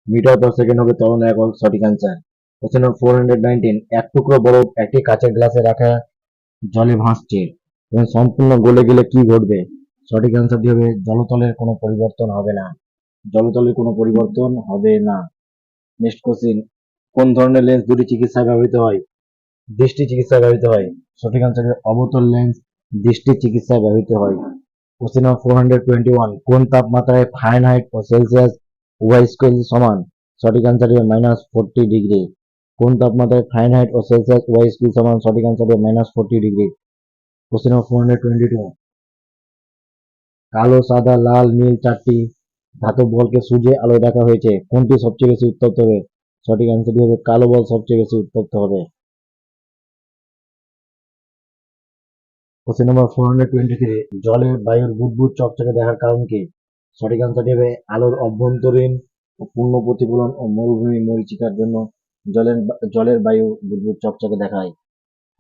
Metre per second হবে ত্বরণের একক। সঠিক আনসার। কোশ্চেন নাম্বার 419, এক টুকরো বরফ একটি কাচের গ্লাসে রাখা জলে ভাসছে এবং সম্পূর্ণ গলে গেলে কি ঘটবে? সঠিক আনসারটি হবে জলতলের কোনো পরিবর্তন হবে না। জলতলের কোনো পরিবর্তন হবে না। নেক্সট কোশ্চেন, কোন ধরনের লেন্স দুটি চিকিৎসায় ব্যবহৃত হয়? দৃষ্টি চিকিৎসায় ব্যবহৃত হয়। সঠিক আনসার অবতল লেন্স দৃষ্টি চিকিৎসায় ব্যবহৃত হয়। কোশ্চেন নাম্বার 421, কোন তাপমাত্রায় ফারেনহাইট ও সেলসিয়াস উভয় স্কেল সমান? সঠিক আনসার হবে -40°। কোন তাপমাত্রায় ফারেনহাইট ও সেলসিয়াস উভয় স্কেল সমান? সঠিক আনসার হবে -40°। কোশ্চেন নাম্বার 422, কালো, সাদা, লাল, নীল চারটি ধাতব বলকে সূর্যের আলোয় দেখা হয়েছে, কোনটি সবচেয়ে বেশি উত্তপ্ত হবে? সঠিক আনসারটি হবে কালো বল সবচেয়ে বেশি উত্তপ্ত হবে। কোশ্চেন নাম্বার 423, জলে বায়ুর বুদবুদ চকচকে দেখার কারণ কি? সঠিক আনসারটি হবে আলোর অভ্যন্তরীণ ও পূর্ণ প্রতিফলন ও মরুভূমি মরীচিকার জন্য জলের জলের বায়ু বুদবুদ চকচকে দেখায়।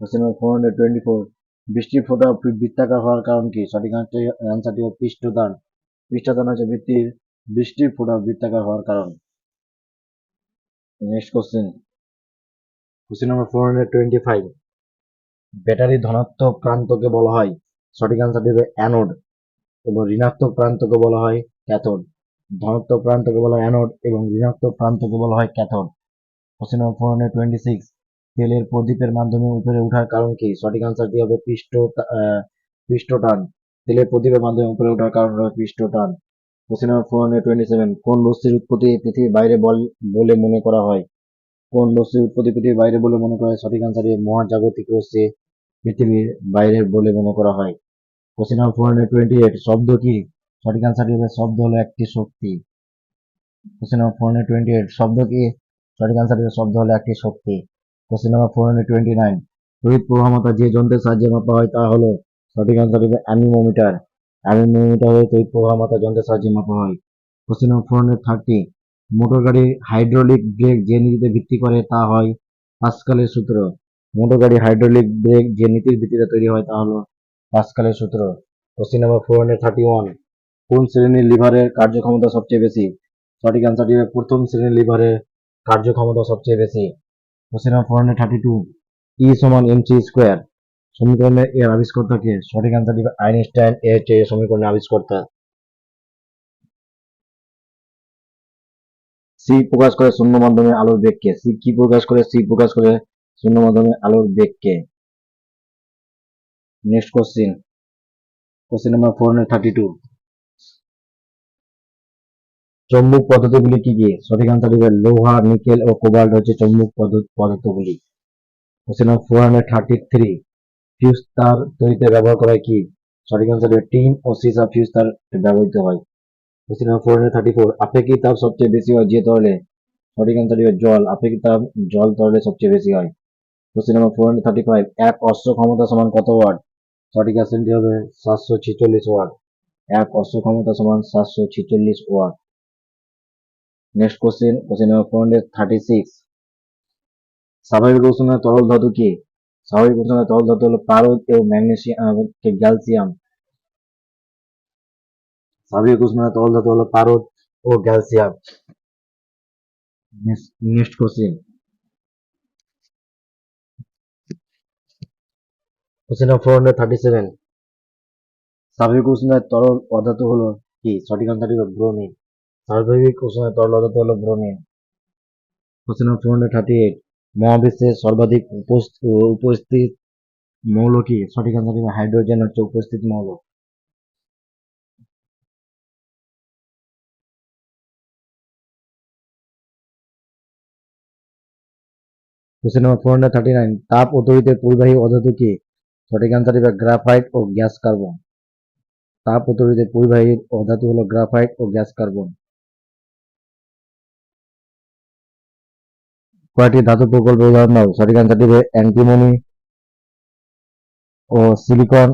কোশ্চেন নাম্বার 424, বৃষ্টির ফোঁটা বৃত্তাকার হওয়ার কারণ কি? সঠিক আনসারটি হবে পৃষ্ঠটান। পৃষ্ঠটান হচ্ছে বৃষ্টির ফোঁটা বৃত্তাকার হওয়ার কারণ। Next question, question number 425, battery ধনাত্মক প্রান্তকে বলা হয়? সঠিক আনসারটি হবে অ্যানোড এবং ঋণাত্মক প্রান্তকে বলা হয় ক্যাথোড। ধনাত্মক প্রান্তকে বলা হয় অ্যানোড এবং ঋণাত্মক প্রান্তকে বলা হয় ক্যাথোড। কোশ্চেন নাম্বার 426, তেলের প্রদীপের মাধ্যমে উপরে ওঠার কারণ কি? সঠিক আনসারটি হবে পৃষ্ঠটান। তেলের প্রদীপের মাধ্যমে উপরে ওঠার কারণ হলো পৃষ্ঠটান। কোশ্চেন নাম্বার 427, কোন রশ্মির উৎপত্তি পৃথিবীর বাইরে বলে মনে করা হয়? কোন রশ্মির উৎপত্তি পৃথিবীর বাইরে বলে মনে করা হয়? সঠিক আনসার মহাজাগতিক রশ্মি পৃথিবীর বাইরের বলে মনে করা হয়। কোশ্চেন নাম্বার 428, শব্দ কি? সঠিক আনসার হবে শব্দ হলো একটি শক্তি। কোশ্চেন নাম্বার 428, শব্দ কি? সঠিক আনসার হবে শব্দ হলো একটি শক্তি। কোশ্চেন নাম্বার 429, তড়িৎ প্রবাহমাত্রা যে যন্ত্রের সাহায্যে মাপা হয় তা হলো? সঠিক আনসার হবে অ্যানিমোমিটার। অ্যানিমোমিটার হলো তড়িৎ প্রবাহমাত্রা যন্ত্রের সাহায্যে মাপা হয়। কোশ্চেন নাম্বার 430, মোটর গাড়ির হাইড্রোলিক ব্রেক যে নীতিতে ভিত্তি করে তা হয় পাস্কালের সূত্র। মোটর গাড়ির হাইড্রোলিক ব্রেক যে নীতির ভিত্তিতে তৈরি হয় তা হলো পাস্কালের সূত্র। কোশ্চেন নাম্বার 431, কোন শ্রেণীর লিভারের কার্যক্ষমতা সবচেয়ে বেশি? সঠিক আনসারটি হবে প্রথম শ্রেণীর লিভারের কার্যক্ষমতা সবচেয়ে বেশি। কোশ্চেন নাম্বার 432, E সমান mc স্কোয়ার সমীকরণের এর আবিষ্কর্তা কে? সঠিক আনসারটি হবে আইনস্টাইন এই সমীকরণের আবিষ্কর্তা। সি প্রকাশ করে শূন্য মাধ্যমে আলোর বেগকে। সি কি প্রকাশ করে? সি প্রকাশ করে শূন্য মাধ্যমে আলোর বেগকে। নেক্সট কোশ্চেন, কোশ্চেন নাম্বার 432, চৌম্বক পদার্থগুলি কি কি? সঠিক আনসার হবে লোহা, নিকেল ও কোবাল্ট হচ্ছে চৌম্বক পদার্থগুলি। কোশ্চেন নাম্বার 433, ফিউজ তার তৈরিতে ব্যবহার করা হয় কি? সঠিক আনসার হবে টিন ও সীসা ফিউজ তার ব্যবহৃত হয়। কোশ্চেন নাম্বার 434, আপেক্ষিক তাপ সবচেয়ে বেশি হয় যে তরলে? সঠিক আনসার হবে জল। আপেক্ষিক তাপ জল তরলে সবচেয়ে বেশি হয়। কোশ্চেন নাম্বার 435, এক অশ্ব ক্ষমতা সমান কত ওয়াট? সঠিক আনসারটি হবে 746 ওয়াট। এক অশ্ব ক্ষমতা সমান 746 watt. Next question, question number 436, স্বাভাবিক উষ্ণতায় তরল ধাতু কি? স্বাভাবিক উষ্ণতায় তরল ধাতু হলো পারদ এবং ম্যাগনেসিয়াম ক্যালসিয়াম। স্বাভাবিক উষ্ণতায় তরল ধাতু হলো পারদ ও calcium. Next question, question number 437, স্বাভাবিক উষ্ণতায় তরল পদার্থ হলো কি? সঠিক আনসারটি হলো ব্রোমিন। স্বাভাবিক উষ্ণতায় তরল পদার্থ হলো ব্রোমিন। কোশ্চেন নাম্বার 438, মহাবিশ্বের সর্বাধিক উপস্থিত মৌল কি? সঠিক আনসার হবে হাইড্রোজেন হচ্ছে উপস্থিত মৌল। কোশ্চেন নাম্বার 439, তাপ ও তড়িতের পরিবাহী অধাতু কি? সঠিক আনসার হবে গ্রাফাইট ও গ্যাস কার্বন। তাপ ও তড়িতের পরিবাহী অধাতু হলো গ্রাফাইট ও গ্যাস কার্বন। কয়টি ধাতু প্রকল্পের উদাহরণ দাও? সঠিক আনসার হবে অ্যান্টিমনি ও সিলিকন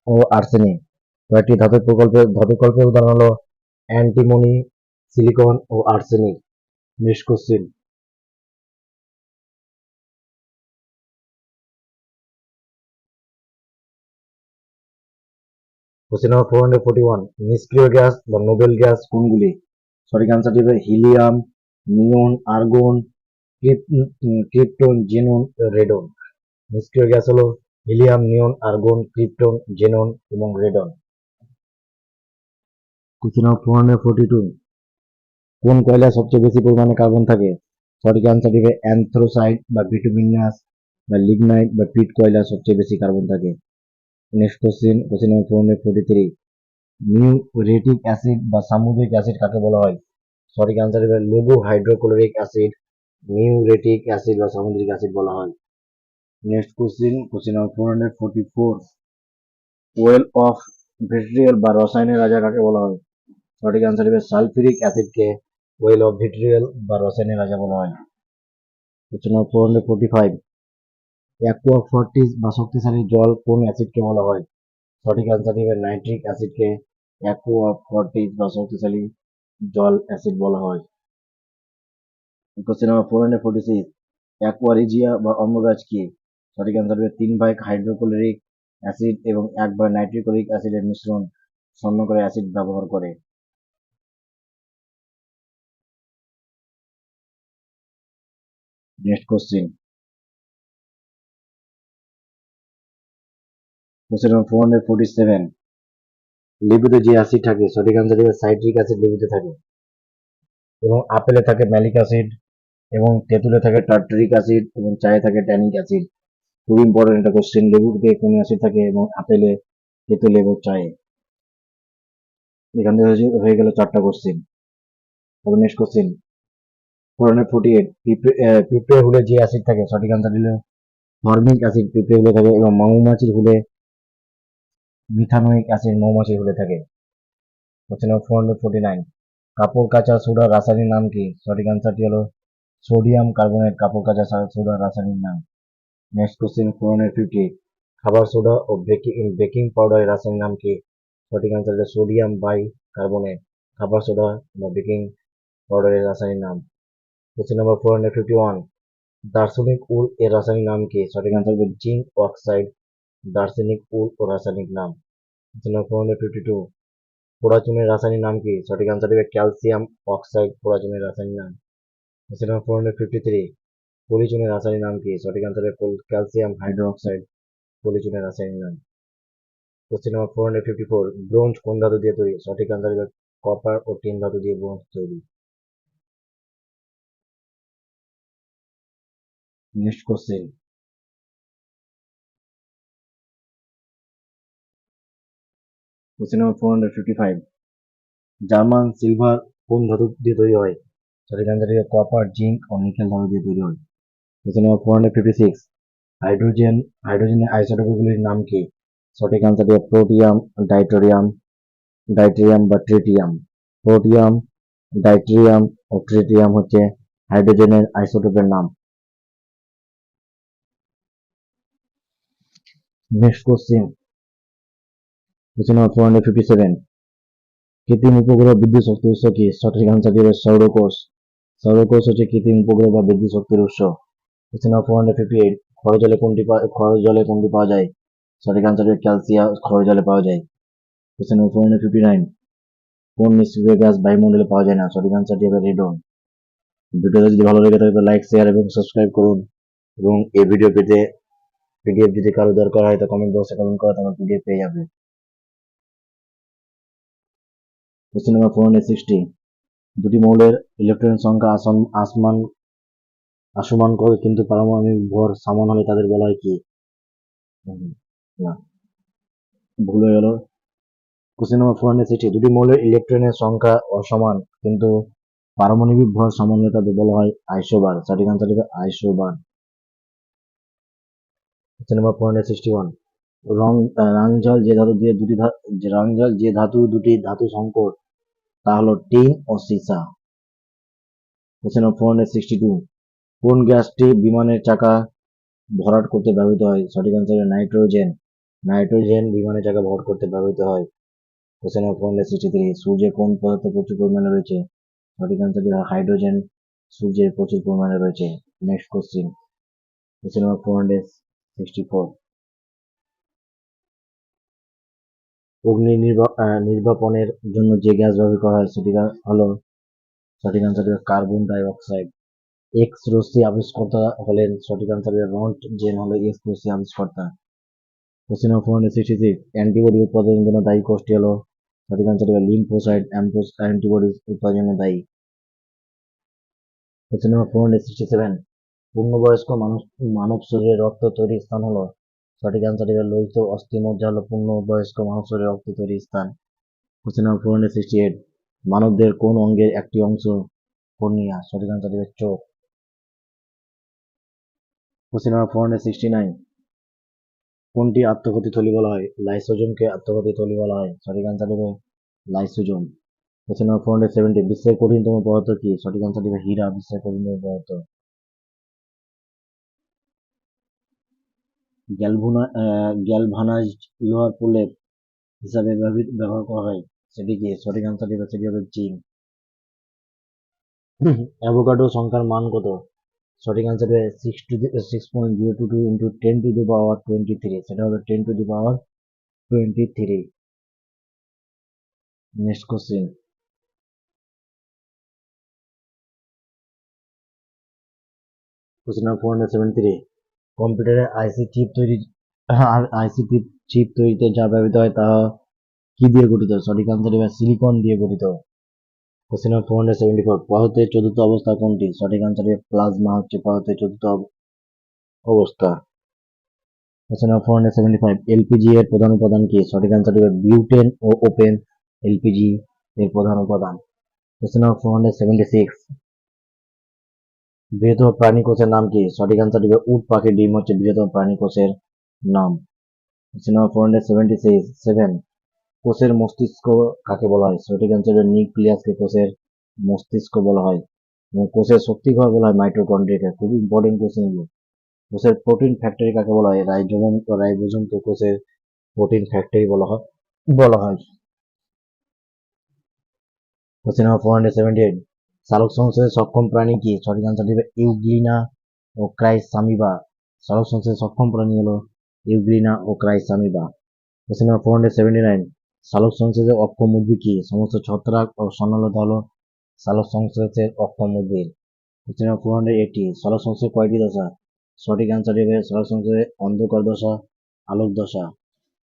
ও আর্সেনিক। কয়টি ধাতু প্রকল্পের উদাহরণ হলো অ্যান্টিমনি, সিলিকন ও arsenic. Next question, question number 441, নিষ্ক্রিয় গ্যাস বা নোবেল গ্যাস কোনগুলি? সঠিক আনসারটি হবে হিলিয়াম, নিয়ন, আর্গন, ক্রিপ্টন, জেনন, রেডন। নিষ্ক্রিয় গ্যাস হলো হিলিয়াম, নিয়ন, আর্গন, ক্রিপ্টন, জেনন এবং রেডন। কোশ্চেন নাম্বার 442, কোন কয়লায় সবচেয়ে বেশি পরিমাণে কার্বন থাকে? সঠিক আনসার হবে অ্যান্থ্রাসাইট বা বিটুমিনাস বা লিগনাইট বা পিট কয়লা সবচেয়ে বেশি কার্বন থাকে। Next question, question number 443, muriatic acid বা সামুদ্রিক অ্যাসিড কাকে বলা হয়? সঠিক আনসার হবে লঘু হাইড্রোক্লোরিক অ্যাসিড মিউরেটিক অ্যাসিড বা সামুদ্রিক অ্যাসিড বলা হয়। Next question, question number 444, well of vitriol বা রসায়নের রাজা কাকে বলা হয়? সঠিক আনসার হবে সালফিউরিক অ্যাসিডকে ওয়েল অফ ভিট্রিয়াল বা রসায়নের রাজা বলা হয়। কোশ্চেন নাম্বার 445, অ্যাকুয়া ফর্টিস বা শক্তিশালী জল কোন অ্যাসিডকে বলা হয়? সঠিক আনসার হবে নাইট্রিক অ্যাসিডকে অ্যাকুয়া ফর্টিস বা শক্তিশালী জল অ্যাসিড বলা হয়। কোশ্চেন নাম্বার 446, অ্যাকুয়ারিজিয়া বা অম্লগাছ কি? সঠিক আনসার হবে 3 ভাগ হাইড্রোক্লোরিক অ্যাসিড এবং 1 ভাগ নাইট্রিক অ্যাসিডের মিশ্রণ স্বর্ণকারের অ্যাসিড ব্যবহার করে। নেক্সট কোশ্চেন, কোশ্চেন নাম্বার 447, লেবুতে যে অ্যাসিড থাকে সঠিক আনসার হবে সাইট্রিক অ্যাসিড লেবুতে থাকে এবং আপেলে থাকে ম্যালিক অ্যাসিড এবং তেঁতুলে থাকে টার্টারিক অ্যাসিড এবং চায়ে থাকে ট্যানিক অ্যাসিড। খুব ইম্পর্টেন্ট একটা কোশ্চেন, লেবুতে কোন অ্যাসিড থাকে এবং আপেলে তেঁতুল এবং চায়ে। এখান থেকে হয়ে গেল 4টা কোশ্চেন। তারপর নেক্সট কোশ্চেন, 448, পিঁপড়ে হুলে যে অ্যাসিড থাকে সঠিক আনসার দিল ফর্মিক অ্যাসিড পিঁপড়ে হুলে থাকে, এবং মৌমাছির হুলে মিথানোয়িক অ্যাসিড মৌমাছির হুলে থাকে। কোশ্চেন নম্বর 449, কাপড় কাচা সোডার রাসায়নিক নাম কি? সঠিক আনসারটি হলো সোডিয়াম কার্বনেট কাপড় কাচা সোডার রাসায়নিক নাম। নেক্সট কোশ্চেন 450, খাবার সোডা ও বেকিং পাউডারের রাসায়নিক নাম কি? সঠিক আনসার হলো সোডিয়াম বাই কার্বনেট খাবার সোডা বা বেকিং পাউডারের রাসায়নিক নাম। কোশ্চেন নম্বর 451, দার্শনিক উল এর রাসায়নিক নাম কি? সঠিক আনসার হবে জিঙ্ক অক্সাইড দার্শনিক উল ও রাসায়নিক নাম। কোশ্চেন নম্বর 452, পোড়া চুনের রাসায়নিক নাম কি? সঠিক আনসার হবে ক্যালসিয়াম অক্সাইড পোড়া চুনের রাসায়নিক নাম। কোশ্চেন নম্বর 453, পলিচুনের রাসায়নিক নাম কি? সঠিক আনসার হবে ক্যালসিয়াম হাইড্রোক্সাইড পলিচুনের রাসায়নিক নাম। কোশ্চেন নম্বর 454, ব্রোঞ্জ কোন ধাতু দিয়ে তৈরি? সঠিক আনসার হবে কপার ও টিন ধাতু দিয়ে ব্রোঞ্জ তৈরি। Next question, question number 455, German silver কোন ধাতু দিয়ে তৈরি হয়? সঠিক আনসার হবে কপার জিঙ্ক ও নিকেল ধাতু দিয়ে তৈরি হয়। কোশ্চেন নম্বর 456, হাইড্রোজেনের আইসোটোপগুলির নাম কি? সঠিক আনসার হবে প্রোটিয়াম ডাইটোরিয়াম ডাইটেরিয়াম বা ট্রিটিয়াম। প্রোটিয়াম ডাইটেরিয়াম ও ট্রিটিয়াম হচ্ছে হাইড্রোজেনের আইসোটোপের নাম। নেক্সট কোশ্চেন, কোশ্চেন নম্বর 457, কৃত্রিম উপগ্রহ বিদ্যুৎ শক্তির উৎস কি? সঠিক আনসার হবে সৌরকোষ। সৌরকোষ হচ্ছে কৃত্রিম উপগ্রহ বা বিদ্যুৎ শক্তির উৎস। কোশ্চেন নম্বর 458, ক্ষয় জলে কোনটি পাওয়া যায়? সঠিক আনসার হবে ক্যালসিয়াম ক্ষয় জলে পাওয়া যায়। কোশ্চেন নম্বর 459, কোন নিষ্ক্রিয় গ্যাস বায়ুমণ্ডলে পাওয়া যায় না? সঠিক আনসারটি হবে রেডন। ভিডিওটা যদি ভালো লেগে থাকে লাইক শেয়ার এবং সাবস্ক্রাইব করুন, এবং এই ভিডিও পেতে পিডিএফ যদি কারো দরকার হয় তো কমেন্ট বক্সে কমেন্ট করা, তোমার পিডিএফ পেয়ে যাবে। কোশ্চেন নাম্বার 460, দুটি মৌলের ইলেকট্রনের সংখ্যা আসমান করে কিন্তু পারমাণবিক ভর সমান হলে তাদের বলা হয় কি? না, ভুল হয়ে গেল। কোশ্চেন নাম্বার 460, দুটি মৌলের ইলেকট্রনের সংখ্যা অসমান কিন্তু পারমাণবিক ভর সমান হলে তাদের বলা হয় আইসোবার। সঠিক আনসার হবে আইসোবার। কোশ্চেন নাম্বার 461, রাংঝাল যে ধাতু দুটি ধাতু সংকর তা হলো টিন ও সীসা। কোশ্চেন নম্বর 462, কোন গ্যাসটি বিমানের চাকা ভরাট করতে ব্যবহৃত হয়? সঠিক আনসার নাইট্রোজেন। নাইট্রোজেন বিমানের চাকা ভরাট করতে ব্যবহৃত হয়। কোশ্চেন নম্বর 463, সূর্যে কোন পদার্থ প্রচুর পরিমাণে রয়েছে? সঠিক আনসার হাইড্রোজেন সূর্যে প্রচুর পরিমাণে রয়েছে। নেক্সট কোশ্চেন, কোশ্চেন নম্বর 464, অগ্নি নির্বাপনের জন্য যে গ্যাস ব্যবহার করা হয় সেটি হলো, সঠিক answer carbon die oxide. X রশ্মি আবিষ্কর্তা হলেন, সঠিক আনসার রন্টজেন হলো এক্স রশ্মি আবিষ্কর্তা। কোশ্চেন নম্বর 466, অ্যান্টিবডি উৎপাদনের জন্য দায়ী কোষটি হলো, সঠিক আনসার লিম্ফোসাইট অ্যান্টিবডি উৎপাদনের জন্য দায়ী। কোশ্চেন নম্বর 467, পূর্ণবয়স্ক মানব শরীরে রক্ত তৈরির স্থান হলো, সঠিক আনসার লোহিত অস্থিমজ্জা হলো পূর্ণবয়স্ক মানব শরীরে রক্ত তৈরির স্থান। কোশ্চেন নম্বর 468, মানবদের কোন অঙ্গের একটি অংশ কর্নিয়া? সঠিক আনসার চোখ। কোশ্চেন নম্বর 469, কোনটি আত্মঘাতী থলি বলা হয়? লাইসোজোমকে আত্মঘাতী থলি বলা হয়। সঠিক আনসার হবে লাইসোজোম। কোশ্চেন নম্বর 470, বিশ্বের কঠিনতম পদার্থ কি? সঠিক আনসার হবে হীরা বিশ্বের কঠিনতম পদার্থ। গ্যালভানাইজড লোহার প্রলেপ হিসাবে ব্যবহার করা হয় সেটি কি? সঠিক আনসার হবে সেটি হবে জিঙ্ক। অ্যাভোগাড্রো সংখ্যার মান কত? সঠিক আনসার হবে 6.022 ইন্টু 10⁻23, সেটা হবে 10⁻23। নেক্সট কোশ্চেন, কোশ্চেন নাম্বার 473, কম্পিউটারে আইসি চিপ তৈরিতে যা ব্যবহৃত হয় তা কি দিয়ে গঠিত? সঠিক আনসার হবে সিলিকন দিয়ে গঠিত। কোশ্চেন নাম্বার 474, পদার্থের চতুর্থ অবস্থা কোনটি? সঠিক আনসার হবে প্লাজমা হচ্ছে পদার্থের চতুর্থ অবস্থা। কোশ্চেন নাম্বার 475, এলপিজি এর প্রধান উপাদান কি? সঠিক অ্যান্সার হবে বিউটেন ও ওপেন এলপিজি এর প্রধান উপাদান। কোশ্চেন নাম্বার 476, বৃহত্তম প্রাণী কোষের নাম কি? সঠিক অ্যান্সার হবে উট পাখির ডিম হচ্ছে বৃহত্তম প্রাণী কোষের নাম। কোশ্চেন নাম্বার 477, কোষের মস্তিষ্ক কাকে বলা হয়? সঠিক অ্যান্সার হবে নিউক্লিয়াসকে কোষের মস্তিষ্ক বলা হয়। এবং কোষের শক্তি ঘর বলা হয় মাইটোকন্ড্রিয়াকে। খুব ইম্পর্টেন্ট কোশ্চেন এগুলো। কোষের প্রোটিন ফ্যাক্টরি কাকে বলা হয়? রাইবোজোমকে কোষের প্রোটিন ফ্যাক্টরি বলা হয়। কোশ্চেন নাম্বার 478, সালোক সংশ্লেষে সক্ষম প্রাণী কি? সঠিক অ্যান্সার হবে ইউগ্লিনা ও ক্রাইসামিবা। সালোক সংশ্লেষে সক্ষম প্রাণী হলো ইউগ্লিনা ও ক্রাইসামিবা। কোশ্চেন নাম্বার 479, সালোক সংশ্লেষে অক্ষম উদ্ভিদ কি? সমস্ত ছত্রাক ও স্বর্ণলতা হলো সালোক সংশ্লেষের অক্ষম উদ্ভিদ। কোশ্চেন নাম্বার 480, সালোক সংশ্লেষে কয়টি দশা? সঠিক অ্যান্সার হবে সালোক সংশ্লেষে অন্ধকার দশা, আলোক দশা।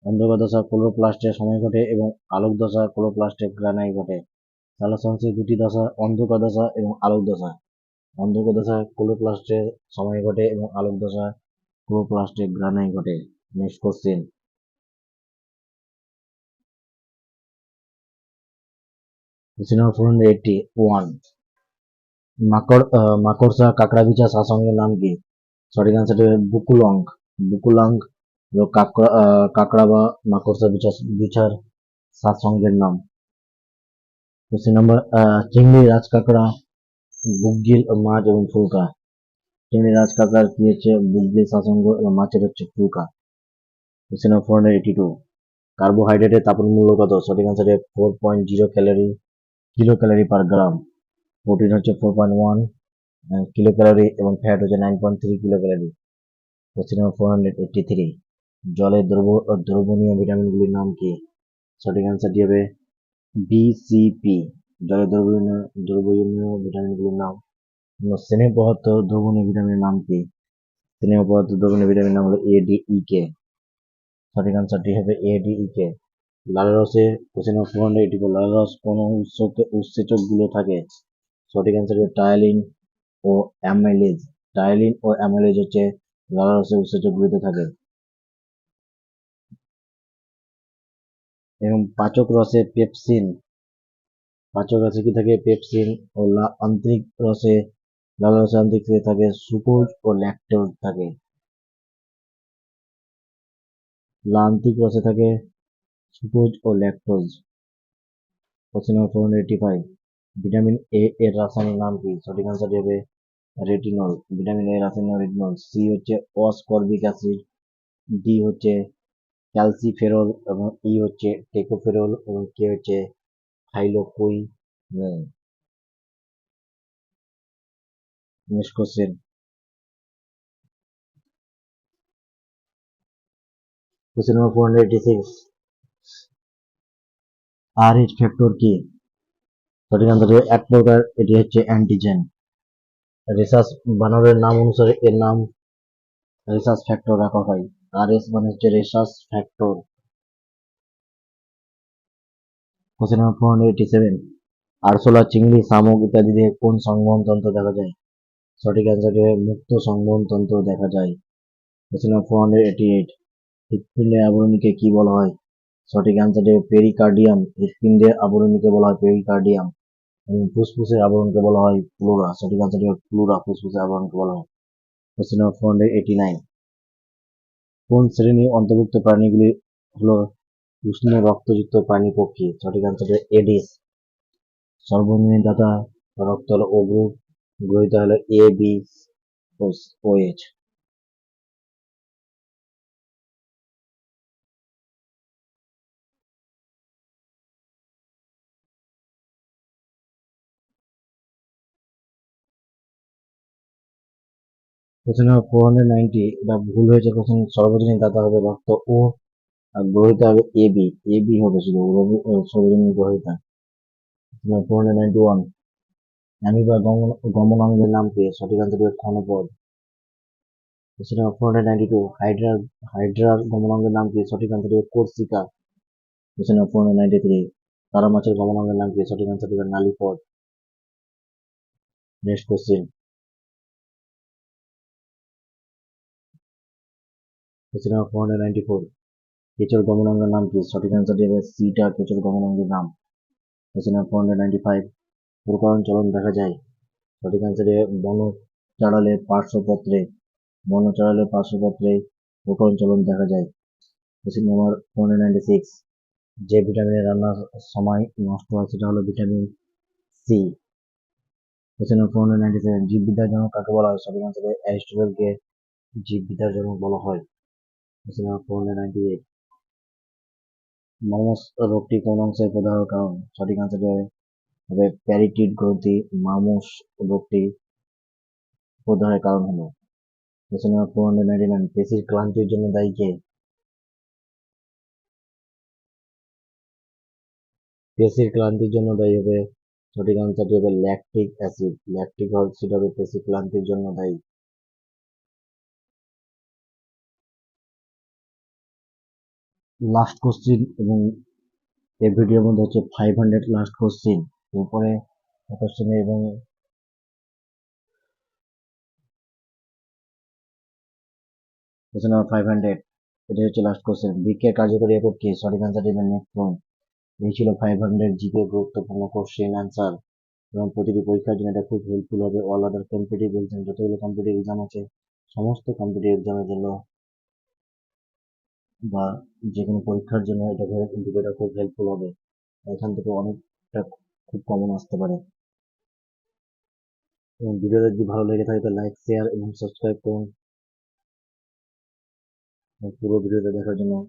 অন্ধকার দশা ক্লোরোপ্লাস্টের সময় ঘটে এবং আলোক দশা ক্লোরোপ্লাস্টের গ্রানায় ঘটে। সালোক সংশ্লেষের দুটি দশা, অন্ধকার দশা এবং আলোক দশা। অন্ধকার দশা ক্লোরোপ্লাস্টের সময় ঘটে এবং আলোক দশা ক্লোরোপ্লাস্টের গ্রানায় ঘটে। Next question. কোশ্চেন নাম্বার 481, মাকড়সা কাঁকড়াবিছা শাসঙ্গের নাম কি? সঠিক অ্যান্সার হবে বুকুলং। বুকুলাং হলো কাঁকড়া বা মাকড়সা বিছার শাসঙ্গের নাম। কোশ্চেন নাম্বার, চিংড়ি, রাজকাঁকড়া, বুকগিল, মাছ এবং ফুলকা। চিংড়ি, রাজকাঁকড়ার কি হচ্ছে বুকগিল শাসঙ্গ এবং মাছের হচ্ছে ফুলকা। কোশ্চেন নাম্বার 482, কার্বোহাইড্রেটের তাপন মূল্য কত? সঠিক অ্যান্সার হবে 4.0 কিলো ক্যালোরি পার গ্রাম। প্রোটিন হচ্ছে 4.1 কিলো ক্যালোরি এবং ফ্যাট হচ্ছে 9.3 কিলো ক্যালোরি। কোশ্চেন নাম্বার 483, জলে দ্রবণীয় ভিটামিনগুলির নাম কি? সঠিক অ্যান্সারটি হবে বিসিপি। জলে দ্রবণীয় ভিটামিনগুলির নাম হলো স্নেহ পদার্থ দ্রবণীয় ভিটামিনের নাম কি? স্নেহ পদার্থ দ্রবণীয় ভিটামিনের নাম হলো এডিইকে। সঠিক অ্যান্সারটি হবে এডিইকে। লাল রসে, কোশ্চেন নাম্বার 484, লাল রস কোন উৎসেচক গুলো থাকে? সঠিক অ্যান্সার হবে টায়ালিন ও অ্যামাইলেজ। টায়ালিন ও অ্যামাইলেজ হচ্ছে লাল রসের উৎসেচক গুলিতে থাকে। এবং পাচক রসে কি থাকে? পেপসিন। ও আন্তরিক রসে, লাল রসে আন্তরিক থাকে সুক্রোজ ও ল্যাকটোজ থাকে। লান্তিক রসে থাকে সুক্রোজ ও lactose. Question number 485, vitamin A এর রাসায়নিক নাম কি? সঠিক অ্যান্সার হবে রেটিনল। ভিটামিন এ রাসায়নিক নাম রেটিনল। সি হচ্ছে অসকর্বিক অ্যাসিড, ডি হচ্ছে ক্যালসিফেরল এবং ই হচ্ছে টেকোফেরল এবং কে হচ্ছে phylloquinone. Next question. Question number 486, RH factor কি? সঠিক অ্যান্সার হবে এক প্রকার, এটি হচ্ছে অ্যান্টিজেন। রেসাস বানরের নাম অনুসারে এর নাম রেসাস ফ্যাক্টর রাখা হয়। RS মানে হচ্ছে রেসাস ফ্যাক্টর। কোশ্চেন নাম্বার 487, আরশোলা, চিংড়ি, শামুক ইত্যাদিতে কোন সংবহন তন্ত্র দেখা যায়? সঠিক অ্যান্সার হবে মুক্ত সংবহন তন্ত্র দেখা যায়। কোশ্চেন নাম্বার 488, হৃৎপিণ্ডের আবরণীকে কি বলা হয়? সঠিক অ্যান্সার হবে পেরিকার্ডিয়াম। হৃৎপিণ্ডের আবরণীকে বলা হয় পেরিকার্ডিয়াম এবং ফুসফুসের আবরণকে বলা হয় প্লুরা। সঠিক অ্যান্সার হবে প্লুরা, ফুসফুসের আবরণকে বলা হয়। কোশ্চেন নাম্বার 489, কোন শ্রেণীর অন্তর্ভুক্ত প্রাণীগুলি হলো উষ্ণ রক্তযুক্ত প্রাণী পক্ষী? সঠিক অ্যান্সার হবে এডিস। সর্বজনীন দাতা রক্ত হলো ও গ্রুপ, গ্রহিত হলো A B O H. Question number 490, এটা ভুল হয়েছে কোশ্চেন। সর্বজনীন দাতা হবে রক্ত ও, আর গ্রহিতা হবে এ বি। এ বি হবে শুধু সর্বজনীন গ্রহিতা। 491, অ্যামিবার গমনাঙ্গের নাম কি? সঠিক অ্যান্সার হবে ক্ষণপদ। কোশ্চেন নাম্বার 492, হাইড্রার গমনাঙ্গের নাম কি? সঠিক অ্যান্সার হবে কোর্সিকা। কোশ্চেন নাম্বার 493, তারা মাছের গমনাঙ্গের নাম কি? সঠিক অ্যান্সার হবে নালীপদ। Next question. কোশ্চেন নাম্বার 494, কেঁচোর গমনাঙ্গের নাম কি? সঠিক অ্যান্সারটি হবে সিটা কেঁচোর গমনাঙ্গের নাম। কোশ্চেন নাম্বার 495, প্রকরণ চলন দেখা যায়। সঠিক অ্যান্সারটি বনচাঁড়ালের পার্শ্বপত্রে প্রকরণ চলন দেখা যায়। কোশ্চেন নাম্বার 496, যে ভিটামিনের রান্নার সময় নষ্ট হয় সেটা হলো ভিটামিন সি। কোশ্চেন নাম্বার 497, জীববিদ্যার জনক কাকে বলা হয়? সঠিক অ্যান্সার অ্যারিস্টটলকে জীববিদ্যার জনক বলা হয়। কোশ্চেন নাম্বার 498, মামস রোগটি কোন অংশের প্রদাহের কারণ? সঠিক অ্যান্সার হবে প্যারিটিড গ্রন্থি। মামস রোগটি প্রদাহের কারণ হলো। কোশ্চেন নাম্বার 499, পেশির ক্লান্তির জন্য দায়ী কে? পেশির ক্লান্তির জন্য দায়ী হবে, সঠিক অ্যান্সারটি হবে ল্যাকটিক অ্যাসিড। ল্যাকটিক অ্যাসিড হবে পেশি ক্লান্তির জন্য দায়ী। লাস্ট কোশ্চিন, এবং এই ভিডিওর মধ্যে হচ্ছে 500 লাস্ট কোশ্চিন। এরপরে কোশ্চিন এবং কোশ্চেন নাম্বার 500, এটা হচ্ছে লাস্ট কোশ্চেন। বৃক্কের কার্যকরী একক কি? সঠিক অ্যান্সারটি হবে নিউট্রন। এই ছিল 500 জিকে গুরুত্বপূর্ণ কোশ্চেন অ্যান্সার, এবং প্রতিটি পরীক্ষার জন্য এটা খুব হেল্পফুল হবে। অল আদার কম্পিটিটিভ এক্সাম, যতগুলো কম্পিটিটিভ এক্সাম আছে সমস্ত কম্পিটিটিভ এক্সামের জন্য বা যে কোনো পরীক্ষার জন্য এটা ভিডিওটা খুব হেল্পফুল হবে। এখান থেকে অনেকটা খুব কমন আসতে পারে। এবং ভিডিওটা যদি ভালো লেগে থাকে তাহলে লাইক, শেয়ার এবং সাবস্ক্রাইব করুন। পুরো ভিডিওটা দেখার জন্য